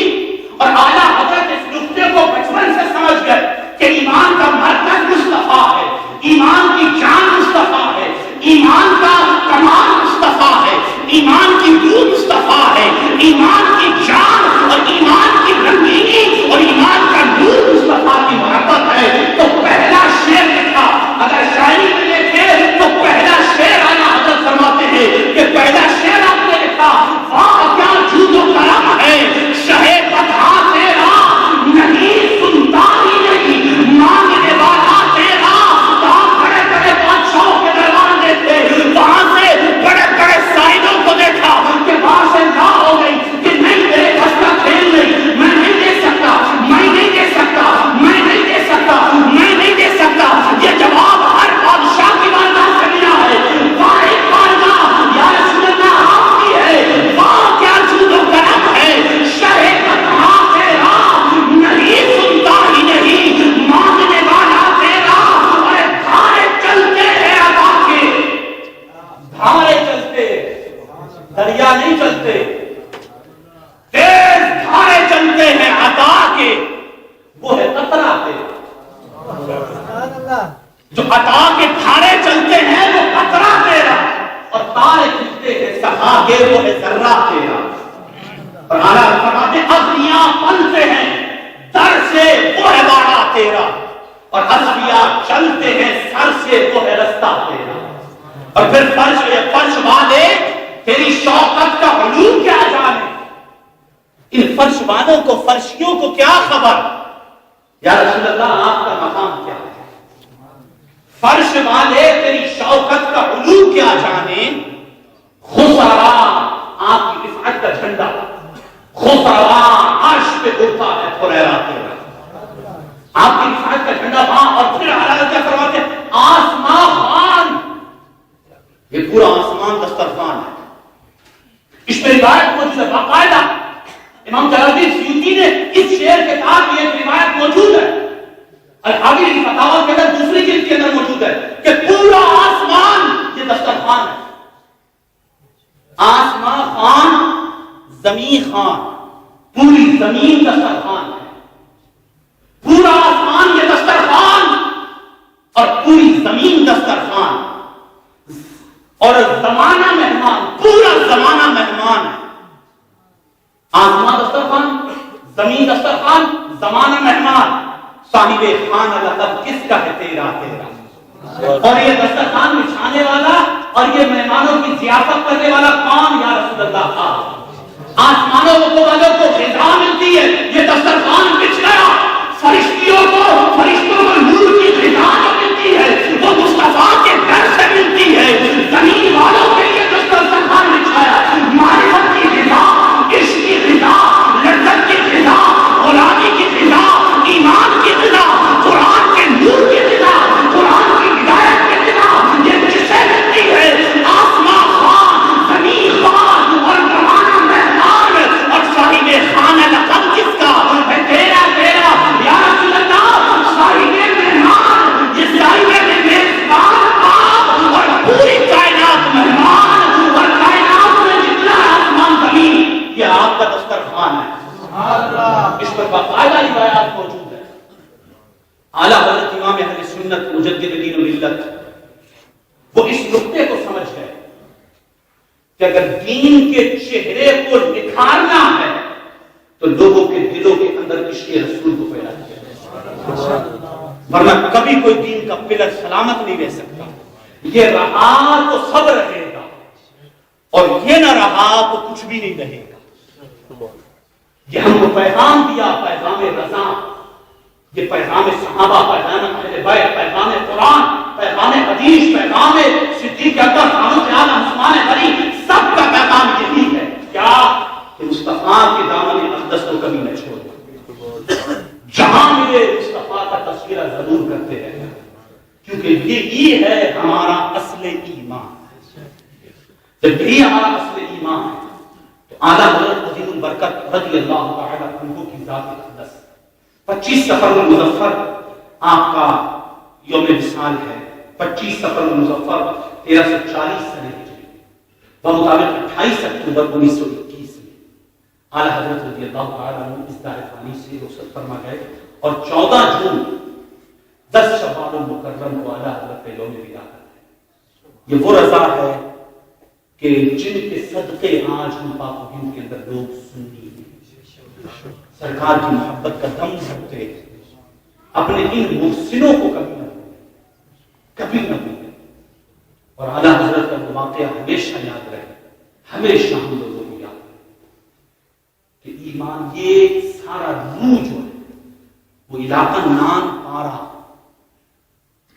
اور اعلیٰ حضرت اس نقطے کو بچپن سے سمجھ گئے کہ ایمان کا مرکز مصطفیٰ ہے, ایمان کی جان مصطفیٰ ہے, ایمان کا کمال مصطفیٰ ہے, ایمان کی روح مصطفیٰ ہے, ایمان کی جان اور ایمان کی رنگینی اور ایمان کا نور مصطفیٰ کی محبت ہے. تو پہلا شعر لکھا, اگر شاعری میں لکھے تو پہلا شعر اعلیٰ حضرت فرماتے ہیں کہ پہلا شعر آپ نے لکھا, واہ کیا جود و کرم ہے شہ بدھا تیرا, نہیں سنتا ہی نہیں مانگنے والا تیرا. وہاں بڑے بڑے بادشاہوں کے دروازے تھے, وہاں سے بڑے بڑے سائنوں کو دیکھا کہ وہاں سے نہ ہو گئی کہ نہیں میرے بس کا کھیل نہیں, میں نہیں دے سکتا, میں نہیں دے سکتا, میں نہیں دے سکتا, میں نہیں دے سکتا. یہ جواب ہر بادشاہ کی بارگاہ سے ملا ہے. واحد بارگاہ یا رسول اللہ آپ کی ہے. واہ کیا جود و کرم ہے شہ بدھا تیرا, نہیں سنتا ہی نہیں مانگنے والا تیرا. اور دھارے چلتے ہیں عطا کے, دھارے چلتے, دریا نہیں چلتے, تیز دھارے چلتے ہیں عطا کے. وہ ہے قطرہ تیرا, پھر فرش والے تیری شوقت کا علوم کیا جانے، ان فرش والوں کو، فرشیوں کو کیا خبر یا رسول اللہ آپ کا مقام کیا ہے؟ فرش والے تیری شوقت کا علوم کیا جانے، خسرا آپ کی رفعت کا جھنڈا خسرا عرش پہ اڑتا ہے خریرا تیرا، آپ کی رفعت کا جھنڈا وہاں، اور پھر حضرت کیا فرماتے ہیں آسمان خان، یہ پورا آسمان دسترخوان ہے۔ اس میں روایت موجود ہے، باقاعدہ امام جلال الدین سیوطی نے اس شعر کے ساتھ یہ روایت موجود ہے، الحاوی کی فتاوی کے اندر دوسری جلد کے اندر موجود ہے کہ پورا آسمان یہ دسترخوان ہے۔ آسمان خان، زمین خان، پوری زمین دسترخوان ہے، پورا آسمان یہ دسترخوان اور پوری زمین دسترخوان، اور زمانہ مہمان، پورا زمانہ مہمان ہے۔ آسمان دسترخوان، زمین دسترخوان، زمانہ مہمان، صاحب خان لقب کس کا ہے تیرا تیرا، اور یہ دسترخوان بچھانے والا اور یہ مہمانوں کی ضیافت کرنے والا کون یا رسول اللہ کا؟ آسمانوں کو والوں کو غذا ملتی ہے، یہ دسترخوان بچھ گیا، فرشتوں کو نور کی غذا ملتی ہے، وہ مصطفیٰ کے گھر سے ملتی ہے، زمین والوں کے لیے دسترخوان بچھایا، معرفت کی غذا، عشق کی غذا، لذت کی غذا، غلامی کی غذا، ایمان کی غذا، قرآن کے نور کی غذا، قرآن کی ہدایت کی غذا، یہ مجھ سے ملتی ہے۔ آسمان خان، زمین خان اور زمانہ مہمان، اور صاحب خان لقب کس کا ہے تیرا تیرا یا رسول اللہ، صاحب مہمان، یہ صاحب میزبان آپ، اور پوری کائنات مہمان، اور کائنات میں جتنا آسمان زمین یہ آپ کا دسترخوان ہے۔ اس پر باقاعدہ روایات موجود ہے۔ اعلیٰ حضرت امام اہل سنت مجدد دین و ملت وہ اس نقطے کو سمجھ گئے کہ اگر دین کے چہرے کو نکھارنا ہے تو لوگوں کے دلوں کے اندر عشق رسول کو پیدا کیا، ورنہ کبھی کوئی دین کا پلر سلامت نہیں رہ سکتا۔ یہ رہا تو سب رہے گا، اور یہ نہ رہا تو کچھ بھی نہیں رہے گا۔ یہ ہم کو پیغام دیا، پیغام رضا، یہ پیغام صحابہ، پیغام اہل بیت، پیغام قرآن، پیغام حدیث، پیغام صدیق اکبر، فاروق اعظم، عثمان غنی، سب کا پیغام یہی ہے کیا کہ مصطفیٰ کے دامن اقدس کو کبھی نہ چھوڑو، جہاں ملے مصطفیٰ کا تذکرہ ضرور کرتے رہنا، کیونکہ یہی ہے ہمارا اصل ایمان۔ جب یہی ہمارا اصل ایمان ہے تو اعلیٰ حضرت عظیم البرکت رضی اللہ تعالیٰ عنہ کی ذات اقدس 25 صفر المظفر آپ کا یوم وصال ہے، 25 صفر المظفر 1340 سنے ہجری، بمطابق 28 اکتوبر 1921 میں اعلیٰ حضرت رضی اللہ تعالیٰ عنہ اس دار فانی سے رخصت فرما گئے، اور 14 جون 10 شوال المکرم کو اعلیٰ حضرت کا یوم ولادت ہے۔ یہ وہ رضا ہے کہ جن کے صدقے آج ہم پاک و ہند کے اندر لوگ سنی ہیں، سرکار کی محبت کا دم بھرتے اپنے ان محسنوں کو کبھی نہ بھولیں، اور اعلیٰ حضرت کا وہ واقعہ ہمیشہ یاد رہے، ہمیشہ ہم لوگوں کو یاد رہے کہ ایمان یہ سارا روح جو ہے وہ علاقہ نان پارا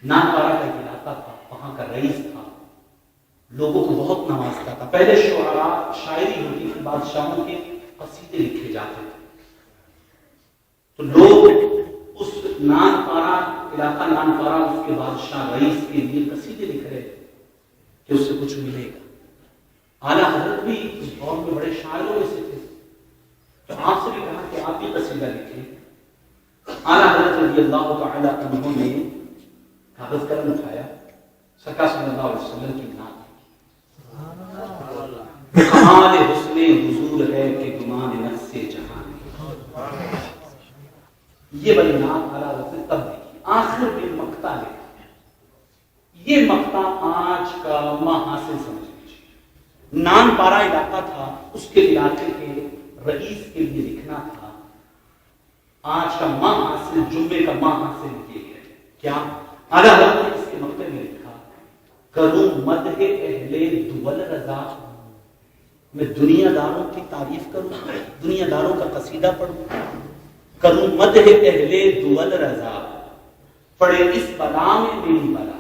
کا ایک علاقہ تھا، وہاں کا رئیس تھا، لوگوں کو بہت نوازتا تھا۔ پہلے شعراء شاعری ہوتی تھی، بادشاہوں کے قصیدے لکھے جاتے تھے، تو لوگ اس نان پارا علاقہ، نان پارا اس کے بادشاہ رئیس کے لیے قصیدے لکھ رہے کہ اس سے کچھ ملے گا۔ اعلیٰ حضرت بھی اس دور میں بڑے شاعروں میں سے تھے، تو آپ سے بھی کہا کہ آپ بھی قصیدہ لکھیں۔ اعلیٰ حضرت رضی اللہ تعالیٰ عنہ نے کاغذ قلم اٹھایا، سرکار صلی اللہ علیہ وسلم کی نعت، کمال حسن حضور ہے کہ گمان نفس جہان، یہ بڑی نعت اعلیٰ حضرت نے تب لکھی، آخر میں مقطع لکھا۔ یہ مقطع آج کا محاسن سمجھ لیجیے، نان پارا علاقہ تھا، اس کے علاقے کے رئیس کے لیے لکھنا تھا، آج کا محاسن، جمعے کا محاسن یہ ہے کیا؟ اعلیٰ حضرت نے اس کے مقطع میں لکھا کروں مدح اہل دول رضا، میں دنیا داروں کی تعریف کروں، دنیا داروں کا قصیدہ پڑھوں، کروں مدح اہل دول رضا، پڑے اس بلا میں میری بلا،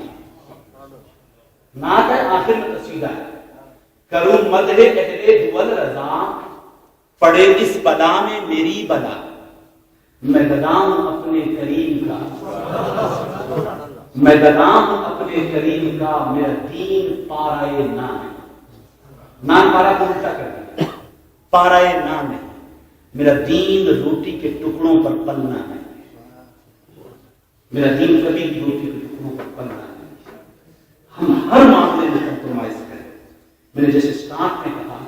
نعت ہے آخر میں قصیدہ ہے، کروں مدح اہل دول رضا، پڑے اس بلا میں میری بلا، میں گدام اپنے کریم کا، میں گدام اپنے کریم کا، میرا دین پارائے نام ہے، نام پارا کو الٹا کر دیا، پارائے نام ہے، میرا دین روٹی کے ٹکڑوں پر پلنا ہے، میرا دین کبھی بھی روٹی کے ٹکڑوں پر پلنا ہے۔ ہم ہر معاملے میں کمپرومائز کریں۔ میں نے جیسے اسٹارٹ میں کہا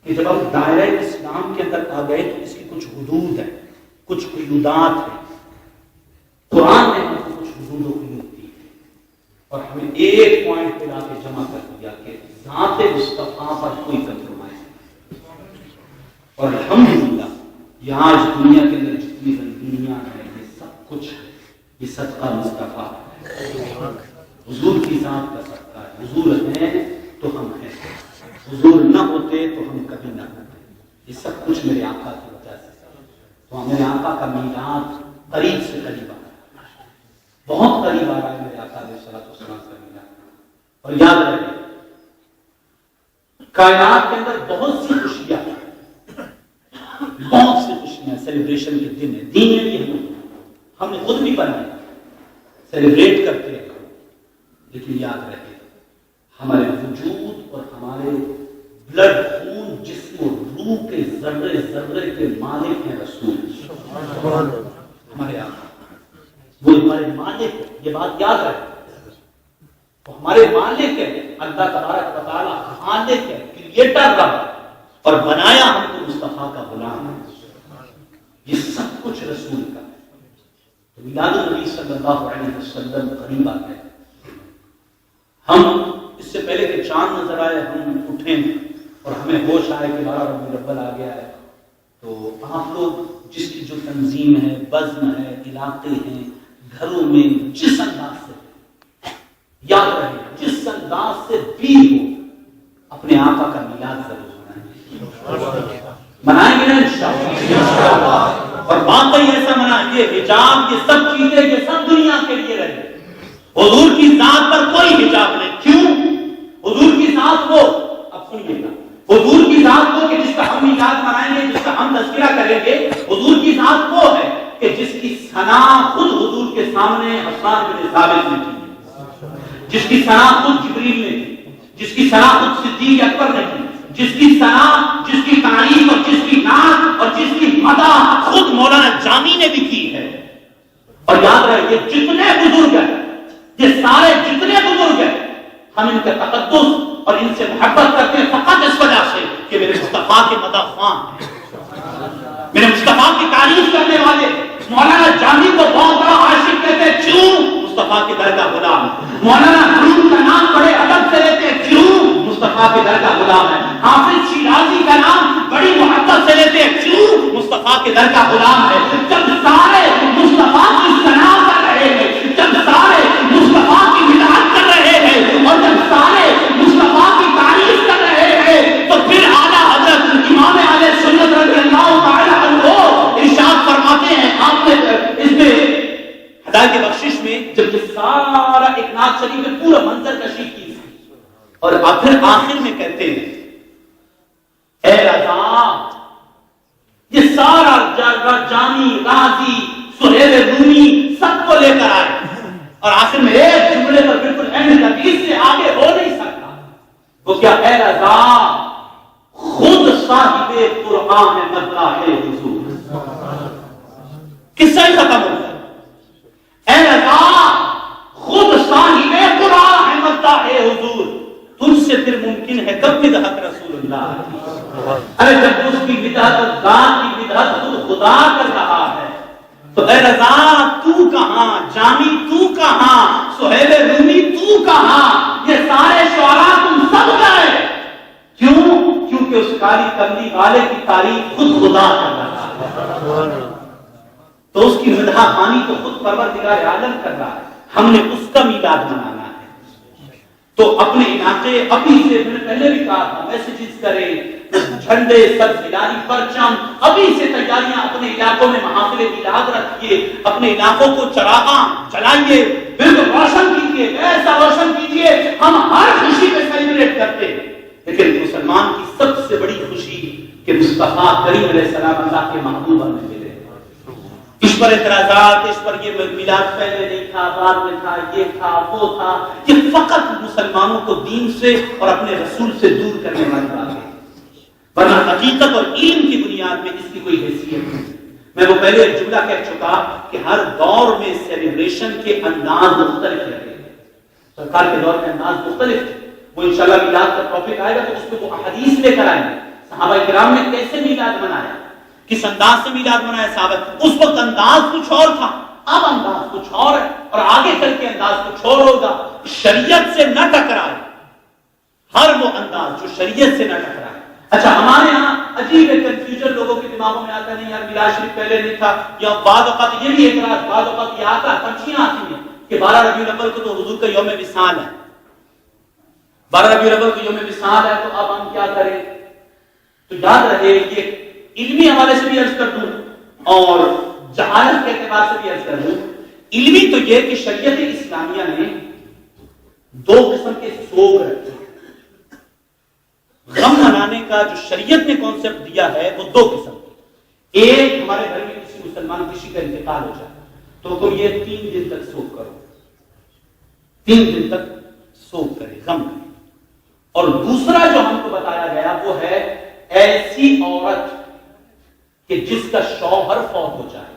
کہ جب ہم دائرہ اسلام کے اندر آ گئے تو اس کی کچھ حدود ہیں، کچھ قیودات ہیں، قرآن نے ہم کو کچھ حدود و قیود دی اور ہمیں ایک پوائنٹ پہ لا کے جمع کر دیا کہ ذات مصطفیٰ پر کوئی کمپرومائز نہیں۔ اور الحمدللہ یہاں آج دنیا کے اندر جتنی رنگینیاں ہیں یہ سب کچھ ہے، یہ صدقہ مصطفیٰ ہے، حضور کی ذات کا صدقہ ہے۔ حضور ہیں تو ہم ہیں، حضور نہ ہوتے تو ہم کبھی نہ ہوتے، یہ سب کچھ میرے آقا کی وجہ سے۔ تو میرے آقا کا میلاد قریب سے قریب آ رہا ہے، بہت قریب آ رہا ہے میرے آقا علیہ الصلوۃ والسلام کا میلاد۔ اور یاد رہے کائنات کے اندر بہت سی خوشیاں ہیں، بہت سی خوشیاں سیلیبریشن کے دن ہے، دین ہے بھی ہم نے خود بھی بنایا، سیلیبریٹ کرتے ہیں، لیکن یاد رہے ہمارے وجود اور ہمارے بلڈ خون جسم اور روح کے ذرے ذرے کے مالک ہیں رسول، ہمارے آقا وہ ہمارے مالک ہیں، یہ بات یاد رکھیں، وہ ہمارے مالک ہیں، اللہ تبارک و تعالیٰ خالق ہے، کریٹر رب، اور بنایا ہم کو مصطفیٰ کا غلام ہے، یہ سب کچھ رسول کا ہے۔ تو میلاد النبی صلی اللہ علیہ وسلم قریب آ گئے۔ ہم اس سے پہلے کہ چاند نظر آئے ہم اٹھیں اور ہمیں ہوش آئے کہ ہمارا ربیع الاول آ گیا ہے، تو آپ لوگ جس کی جو تنظیم ہے، بزم ہے، علاقے ہیں، گھروں میں جس انداز سے یاد رہے، جس انداز سے بھی ہو، اپنے آقا کا میلاد ضرور منائیں گے نا انشاءاللہ، اور واقعی ایسا منائیں، یہ حجاب یہ سب چیزیں یہ سب دنیا کے لیے رہے، حضور کی ذات پر کوئی حجاب نہیں۔ کیوں؟ حضور کی ذات وہ، اب سنیے گا، حضور کی ذات وہ کہ جس کا ہم میلاد منائیں گے، جس کا ہم تذکرہ کریں گے، حضور کی ذات وہ ہے کہ جس کی ثنا خود حضور کے سامنے حسان بن ثابت نے کی، جس کی ثنا خود جبریل نے کی، جس کی ثنا خود صدیق اکبر نے کی، جس کی ثنا، جس کی تعریف اور جس کی نعت اور جس کی مدح خود مولانا جامی نے بھی کی ہے۔ اور یاد رہے یہ جتنے بزرگ ہیں، یہ سارے جتنے بزرگ ہیں، ہم ان کا تقدس اور ان سے محبت کرتے ہیں فقط اس وجہ سے کہ میرے مصطفیٰ کے مدح خواں ہیں، میرے مصطفیٰ کی تعریف کرنے والے۔ مولانا جامی کو بہت بڑا عاشق کہتے ہیں، کیوں؟ مصطفیٰ کے در کا غلام۔ مولانا حروم کا نام بڑے ادب سے لیتے ہیں، کیوں؟ مصطفیٰ کے در کا غلام ہے۔ حافظ شیرازی کا نام بڑی محبت سے لیتے ہیں، کیوں؟ مصطفیٰ کے در کا غلام ہے۔ جب سارے مصطفیٰ کی ثنا کر رہے ہیں، جب سارے مصطفیٰ کی مدحت کر رہے ہیں، اور جب سارے مصطفیٰ کی تعریف کر رہے ہیں، تو پھر اعلیٰ حضرت امام اہل سنت رضی اللہ تعالیٰ عنہ ارشاد فرماتے ہیں، آپ نے اس میں ہدایت بخشش میں جب یہ سارا ایک نعت شریف میں پورا منظر کشی کی اور پھر آخر میں کہتے ہیں اے رضا، یہ سارا جامی، رازی، سہیل رومی سب کو لے کر آئے اور آخر میں ایک جملے پر بالکل اہم حدیث سے آگے ہو نہیں سکتا، وہ کیا؟ اے رضا خود صاحب قرآن مداح حضور۔ قصہ ہی ختم ہو گیا، اے رضا خود صاحب قرآن مداح حضور، تجھ سے پھر ممکن ہے کب مدحت رسول اللہ؟ ارے جب اس کی مدحت ذات کی مدحت خود خدا کر رہا ہے تو اے رضا تو کہاں، جامی تو کہاں، سہیل رومی تو کہاں، یہ سارے شعراء تم سب گئے، کیوں؟ کیونکہ اس کالی کملی والے کی تعریف خود خدا کر رہا ہے، تو اس کی مدح خوانی تو خود پروردگار عالم کر رہا ہے، ہم نے اس کا میلاد منانا ہے۔ تو اپنے علاقے ابھی سے، میں نے پہلے بھی کہا تھا، میسیجز کریں، جھنڈے سب ہلاری پرچم، ابھی سے تیاریاں اپنے علاقوں میں محافل میلاد رکھیے، اپنے علاقوں کو چراغاں جلائیے، بالکل روشن کیجیے، ایسا روشن کیجیے ہم ہر خوشی پہ سیلیبریٹ کرتے ہیں۔ لیکن مسلمان کی سب سے بڑی خوشی کہ مصطفیٰ کریم علیہ السلام اللہ کے محبوب بننے ملے۔ اس پر اعتراضات، اس پر یہ میلاد پہلے نہیں تھا، بعد میں تھا، یہ تھا، وہ تھا، یہ فقط مسلمانوں کو دین سے اور اپنے رسول سے دور کرنے والی بات ہے، ورنہ حقیقت اور علم کی بنیاد میں اس کی کوئی حیثیت نہیں۔ میں وہ پہلے ایک جملہ کہہ چکا کہ ہر دور میں سیلیبریشن کے انداز مختلف رہے، سرکار کے دور میں انداز مختلف تھے، وہ انشاءاللہ میلاد کا ٹاپک آئے گا تو اس پہ وہ احادیث لے کر آئیں گے، صحابہ کرام نے کیسے میلاد منایا، کس انداز سے میلاد منایا صحابہ، اس وقت انداز کچھ اور تھا، اب انداز کچھ اور ہے، اور آگے چل کے انداز کچھ اور ہوگا، شریعت سے نہ ٹکرائے، ہر وہ انداز جو شریعت سے نہ ٹکرائے۔ اچھا، ہمارے ہاں عجیب ہے کنفیوژن، لوگوں کے دماغوں میں آتا نہیں یار میلاد شریف پہلے نہیں تھا، یا بعض اوقات یہ بھی اعتراض، بعض اوقات یہ آتا پرچیاں آتی ہیں کہ 12 ربیع الاول کو تو حضور کا یوم وصال ہے، 12 ربیع الاول کو یوم وصال ہے، تو اب ہم کیا کریں؟ تو یاد رہے، یہ علمی حوالے سے بھی عرض کر دوں اور جہالت کے اعتبار سے بھی عرض کر دوں۔ علمی تو یہ کہ شریعت اسلامیہ نے دو قسم کے سوگ رکھے، غم منانے کا جو شریعت نے کانسیپٹ دیا ہے وہ دو قسم کے، ایک ہمارے گھر میں کسی مسلمان کسی کا انتقال ہو جائے تو حکم یہ 3 دن تک سوگ کرو، 3 دن تک سوگ کرے، غم کرے، اور دوسرا جو ہم کو بتایا گیا وہ ہے ایسی عورت کہ جس کا شوہر فوت ہو جائے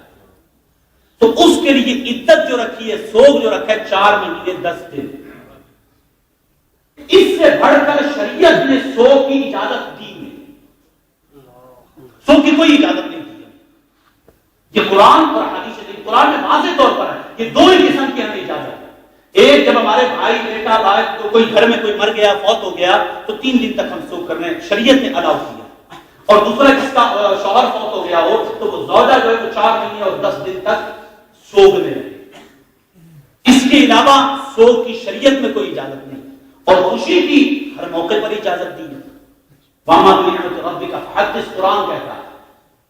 تو اس کے لیے عدت جو رکھی ہے، سوگ جو رکھا ہے 4 مہینے 10 دن، اس سے بڑھ کر شریعت نے سوگ کی اجازت دی نہیں، سوگ کی کوئی اجازت نہیں دی ہے، یہ قرآن اور حدیث ہے، قرآن میں واضح طور پر ہے، یہ 2 ہی قسم کی ہمیں اجازت ہے۔ ایک، جب ہمارے بھائی بیٹا بھائی تو کوئی گھر میں کوئی مر گیا، فوت ہو گیا تو 3 دن تک ہم سوگ کرنے شریعت نے الاؤ کیا، اور دوسرا جس کا شوہر فوت ہو گیا ہو تو وہ زوجہ جو ہے وہ 4 مہینے اور 10 دن تک سوگ میں رہے۔ اس کے علاوہ سوگ کی شریعت میں کوئی اجازت نہیں، اور خوشی کی ہر موقع پر اجازت دی ہے۔ وَأَمَّا بِنِعْمَتِ رَبِّكَ فَحَدِّثْ، قرآن کہتا ہے،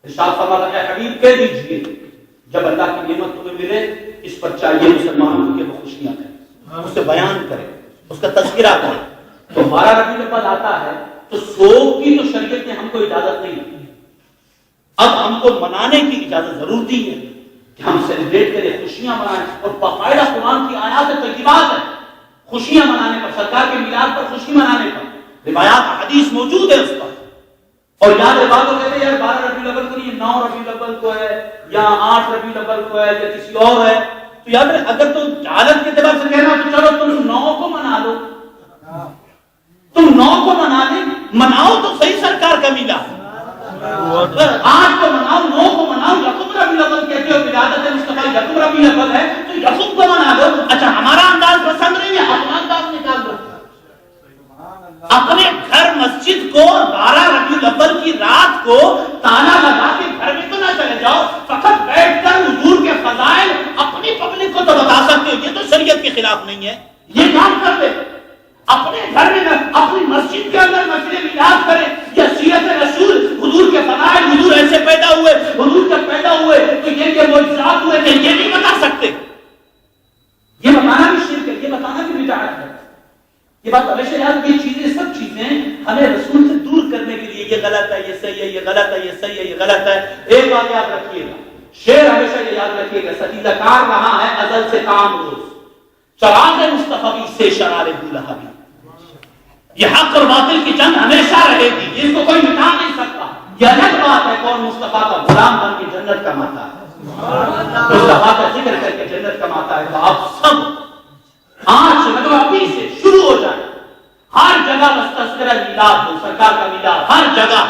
ارشاد فرماتا ہے حبیب کہہ دیجئے جب اللہ کی نعمت تمہیں ملے اس پر چاہیے مسلمانوں کے وہ خوشیاں کریں، اسے بیان کریں، اس کا تذکرہ کریں۔ تو 12 ربیع الاول آتا ہے تو سوگ کی تو شریعت نے ہم کو اجازت نہیں دی، اب ہم کو منانے کی اجازت ضرور دی ہے کہ ہم سیلیبریٹ کریں، خوشیاں منائیں، اور باقاعدہ قرآن کی آیات طیبات ہے خوشیاں منانے پر، سرکار کے میلاد پر خوشی منانے پر، روایات حدیث موجود ہے اس پر۔ اور یاد ہے باتوں کہتے ہیں یار 12 ربیع الاول کو نہیں، 9 ربیع الاول کو ہے یا 8 ربیع الاول کو ہے یا کسی اور ہے، تو یاد ہے اگر تو جہالت کے اعتبار سے کہنا تو چلو تم 9 کو منا لو، تم 9 کو منا لیں، مناؤ تو صحیح سرکار کا میلاد، 8 کو مناؤ، 9 کو مناؤ، یکم ربیع الاول کہتے ہو ولادت مصطفیٰ یکم ربیع الاول ہے تو یکم کو منا لو۔ اچھا ہمارا انداز پسند نہیں ہے، اپنا انداز نکال دو، اپنے گھر مسجد کو 12 ربیع الاول کی رات کو تالا لگا کے گھر میں تو نہ چلے جاؤ، فقط بیٹھ کر حضور کے فضائل اپنی پبلک کو تو بتا سکتے ہو، یہ تو شریعت کے خلاف نہیں ہے، یہ کام کر دے، اپنے گھر میں اپنی مسجد کے اندر مسجد میلاد کرے، یا سیرت رسول، حضور کے فضائل، حضور ایسے پیدا ہوئے، حضور جب پیدا ہوئے تو یہ معجزات ہوئے تھے، یہ نہیں بتا سکتے، یہ بتانا بھی شرک ہے، یہ بتانا بھی بدعت ہے۔ یہ بات ہمیشہ یاد، یہ چیزیں سب چیزیں ہمیں رسول سے دور کرنے کے لیے، یہ غلط ہے، یہ صحیح ہے، یہ غلط ہے، یہ صحیح ہے، یہ غلط ہے۔ ایک بات یاد رکھیے گا، شعر ہمیشہ یہ یاد رکھیے گا، ستیزہ کار رہا ہے ازل سے کام روز، چراغ مصطفی سے شرار بولہبی، یہ حق اور باطل کی جنگ ہمیشہ رہے گی، اس کو کوئی مٹا نہیں سکتا۔ یہ الگ بات ہے کون مصطفیٰ کا غلام بن کے جنت کماتا ہے، مصطفیٰ کا ذکر کر کے جنت کماتا ہے۔ تو آپ سب آج مطلب ابھی سے شروع ہو جائے، ہر جگہ بس تذکرہ میلاد ہو، سرکار کا میلاد، ہر جگہ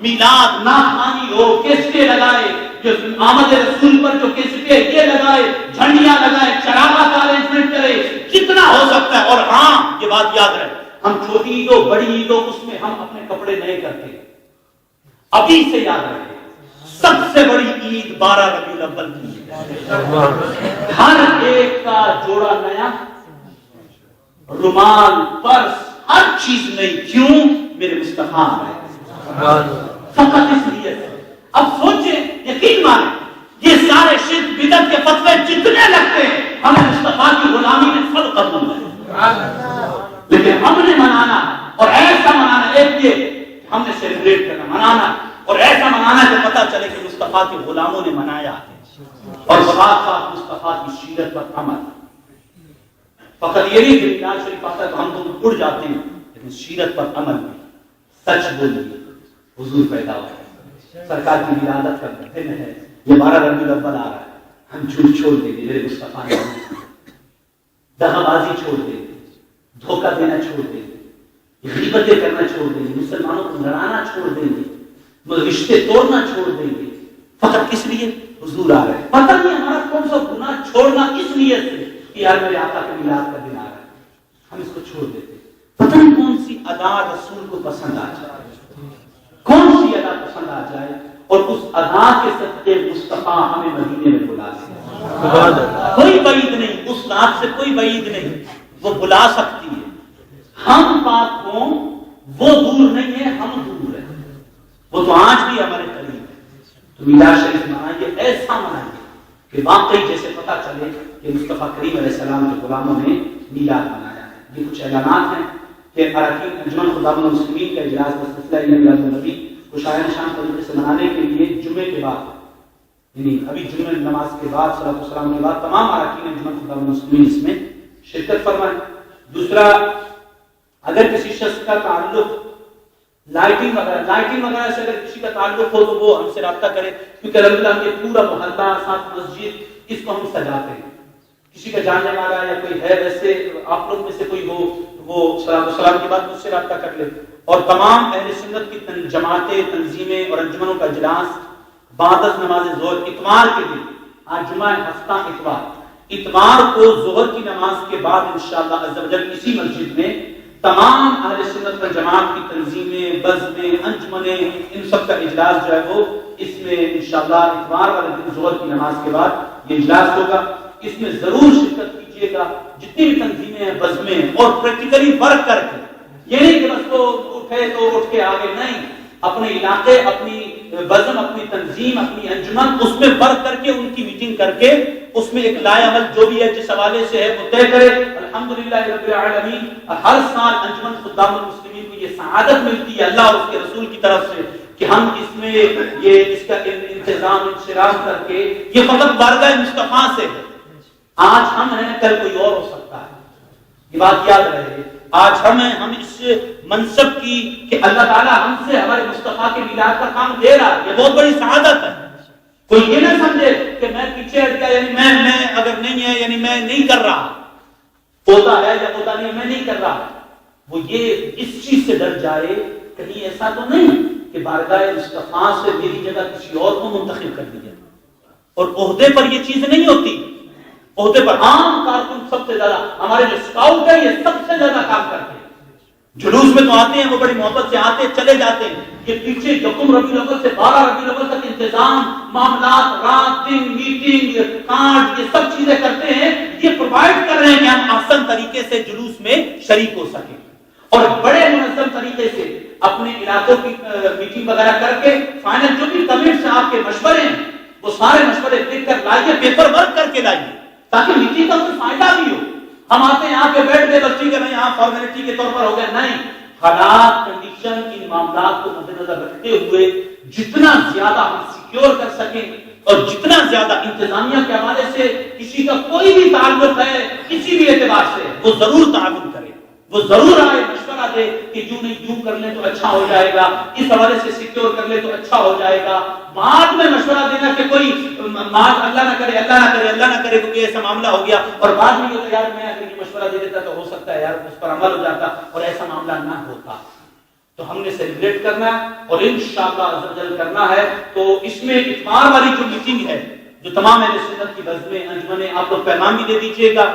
میلاد، ناخوانی ہو، کیسٹیں لگائے، جو آمد رسول پر جو کیسٹیں یہ لگائے، جھنڈیاں لگائے، چراغاں کا ارینجمنٹ کرے، جتنا ہو سکتا ہے۔ اور ہاں یہ بات یاد رہے، ہم چھوٹی عیدوں بڑی عیدوں اس میں ہم اپنے کپڑے نئے کرتے، ابھی سے یاد رکھیں سب سے بڑی عید 12 ربیع الاول کی، ہر ایک کا جوڑا نیا، رومال، پرس، ہر چیز نہیں. کیوں؟ میرے مصطفیٰ آئے فقط اس لیے. اب سوچیں، یقین مانیں، یہ سارے شرک بدعت کے فتوے جتنے لگتے ہیں ہمیں مصطفیٰ کی غلامی میں سب قبول ہے، لیکن ہم نے منانا اور ایسا منانا. ایک یہ ہم نے سیلیبریٹ کرنا، منانا اور ایسا منانا کہ پتہ چلے کہ مصطفیٰ کے غلاموں نے منایا اور ساتھ ساتھ مصطفیٰ کی سیرت پر عمل. فقط یہ نہیں کہ میلاد شریف آتا ہے تو ہم دونوں اڑ جاتے ہیں، لیکن سیرت پر عمل میں سچ بولیے. حضور پیدا ہوا ہے، سرکار کی ولادت کا دن ہے، یہ 12 ربیع الاول آ رہا ہے. ہم جھوٹ چھوڑ دیں گے، میرے مصطفیٰ نے دغا بازی چھوڑ دیں گے، دھوکہ دینا چھوڑ دیں گے، غیبتیں کرنا چھوڑ دیں گے، مسلمانوں کو لڑانا چھوڑ دیں گے، رشتے توڑنا چھوڑ دیں گے. فقط کس لیے؟ حضور آ رہے ہیں. پتہ نہیں ہمارا کون سا گناہ چھوڑنا اس لیے سے کہ یار میرے آقا کے میلاد کا دن آ رہا ہے، ہم اس کو چھوڑ دیتے. پتہ نہیں کون سی ادا رسول کو پسند آ جائے، کون سی ادا پسند آ جائے اور اس ادا کے صدقے مصطفیٰ ہمیں مدینے میں بلا دے. کوئی بعید نہیں، اس ذات سے کوئی بعید نہیں، وہ بلا سکتی ہے. ہم پاک ہوں، وہ دور نہیں ہے، ہم دور ہیں. وہ تو آج بھی ہمارے قریب ہے. تو میلاد شریف منائیے، ایسا منائیے کہ واقعی جیسے پتہ چلے کہ مصطفیٰ کریم علیہ السلام کے غلاموں نے میلاد منایا ہے. یہ کچھ اعلانات ہیں کہ اراکین انجمن خدام المسلمین کا اجلاس کا سلسلہ میلاد النبی کو شاعر شان طریقے سے منانے کے لیے جمعے کے بعد، یعنی ابھی جمعہ نماز کے بعد صلاۃ والسلام کے بعد تمام اراکین انجمن خدام المسلمین اس میں شرکت فرمائیں. دوسرا، اگر کسی شخص کا تعلق لائٹنگ وغیرہ سے اگر کسی کا تعلق ہو تو وہ ہم سے رابطہ کرے، کیونکہ الحمدللہ ہم یہ پورا محلہ ساتھ مسجد اس کو ہم سجاتے ہیں. کسی کا جاننے والا یا کوئی ہے ویسے آپ لوگ میں سے کوئی ہو وہ صلاۃ والسلام کے بعد مجھ سے رابطہ کر لے. اور تمام اہل سنت کی جماعتیں، تنظیمیں اور انجمنوں کا اجلاس بعد از نماز ظہر اتوار کے دن، آج جمعہ ہفتہ اتوار کو ظہر کی نماز کے بعد انشاءاللہ عز و جل اسی مسجد میں تمام اہل سنت و جماعت کی تنظیمیں، بزمیں، انجمنیں، ان سب کا اجلاس جو ہے وہ اس میں انشاءاللہ اتوار والے دن ظہر کی نماز کے بعد یہ اجلاس ہوگا. اس میں ضرور شرکت کیجیے گا، جتنی بھی تنظیمیں ہیں، بزمیں ہیں، اور پریکٹیکلی ورک کر کے، یہ نہیں کہ بس تو اٹھے تو اٹھ کے آگے نہیں، اپنے علاقے، اپنی بزم، اپنی تنظیم، اپنی انجمن، اس میں ورک کر کے، ان کی میٹنگ کر کے اس میں ایک لائے عمل جو بھی ہے جس حوالے سے ہے وہ طے کرے. الحمدللہ رب العالمین، ہر سال انجمن خدام المسلمین کو یہ سعادت ملتی ہے اللہ اور اس کے رسول کی طرف سے کہ ہم اس میں یہ اس کا انتظام انشراح کر کے، یہ فقط بارگاہ مصطفیٰ سے ہے. آج ہم ہیں، کل کوئی اور ہو سکتا ہے، یہ بات یاد رہے. آج ہم اس منصب کی کہ اللہ تعالیٰ ہم سے ہمارے مصطفیٰ کے میلاد کا کام دے رہا ہے، یہ بہت بڑی سعادت ہے. کوئی یہ نہ سمجھے کہ میں پیچھے ہٹ گیا، یعنی میں اگر نہیں ہے یعنی میں نہیں کر رہا، ہوتا ہے یا ہوتا نہیں، میں نہیں کر رہا. وہ یہ اس چیز سے ڈر جائے کہیں ایسا تو نہیں کہ بارگاہ مصطفیٰ سے میری جگہ کسی اور کو منتخب کر دیا. اور عہدے پر یہ چیز نہیں ہوتی. عہدے پر عام کارکن سب سے زیادہ، ہمارے جو اسکاؤٹ ہے یہ سب سے زیادہ کام کرتے ہیں. جلوس میں تو آتے ہیں، وہ بڑی محبت سے آتے چلے جاتے ہیں. یہ پیچھے یکم ربیع الاول سے 12 ربیع الاول تک انتظام، معاملات، رات دن میٹنگ، کارڈ، یہ سب چیزیں کرتے ہیں. یہ پرووائڈ کر رہے ہیں کہ ہم احسن طریقے سے جلوس میں شریک ہو سکیں اور بڑے منظم طریقے سے اپنے علاقوں کی میٹنگ وغیرہ کر کے فائنل جو بھی کمیٹی سے آپ کے مشورے ہیں وہ سارے مشورے لکھ کر لائیے، پیپر ورک کر کے لائیے تاکہ میٹنگ کا کوئی فائدہ بھی ہو. ہم آتے ہیں یہاں پہ بیٹھ گئے، بس ٹھیک ہے یہاں فارمیلٹی کے طور پر ہو گیا، نہیں. حالات، کنڈیشن، ان معاملات کو مد نظر رکھتے ہوئے جتنا زیادہ ہم سیکیور کر سکیں اور جتنا زیادہ انتظامیہ کے حوالے سے کسی کا کوئی بھی تعلق ہے کسی بھی اعتبار سے، وہ ضرور تعاون کرے، وہ ضرور آئے، مشورہ دے کہ یوں نہیں یوں کر لیں تو اچھا ہو جائے گا، اس حوالے سے سیکیور کر لیں تو اچھا ہو جائے گا. بعد میں مشورہ دینا کہ کوئی اللہ نہ کرے کیونکہ ایسا معاملہ ہو گیا، اور بعد میں یہ یار میں اگر یہ مشورہ دے دیتا تو ہو سکتا ہے یار اس پر عمل ہو جاتا اور ایسا معاملہ نہ ہوتا. تو ہم نے سیلیبریٹ کرنا ہے اور انشاءاللہ عز و جل کرنا ہے. تو اس میں اتوار والی جو میٹنگ ہے، جو تمام اہل سنت کی بزمیں، انجمنیں، آپ لوگ پیغام بھی دے دیجیے گا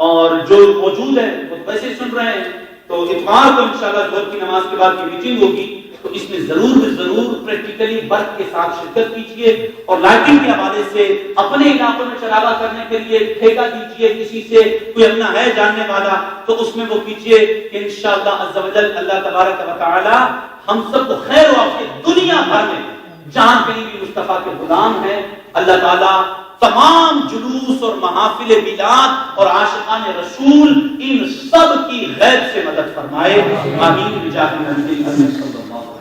اور جو موجود ہیں وہ ویسے سن رہے ہیں. تو اتوار کو انشاءاللہ ظہر کی نماز کے بعد کی میٹنگ ہوگی تو اس میں ضرور پریکٹیکلی برق کے ساتھ شرکت کیجیے، اور لائٹنگ کے حوالے سے اپنے علاقوں میں چراغا کرنے کے لیے ٹھیکہ دیجیے کسی سے، کوئی اپنا ہے جاننے والا تو اس میں وہ کیجیے کہ انشاءاللہ عز و جل اللہ تبارک و تعالی ہم سب کو خیر و عافیت دنیا بھر میں جہاں کہیں بھی مصطفیٰ کے غلام ہیں، اللہ تعالیٰ تمام جلوس اور محافل میلاد اور عاشقان رسول ان سب کی غیب سے مدد فرمائے، آمین بجاہ نبی صلی اللہ علیہ وسلم۔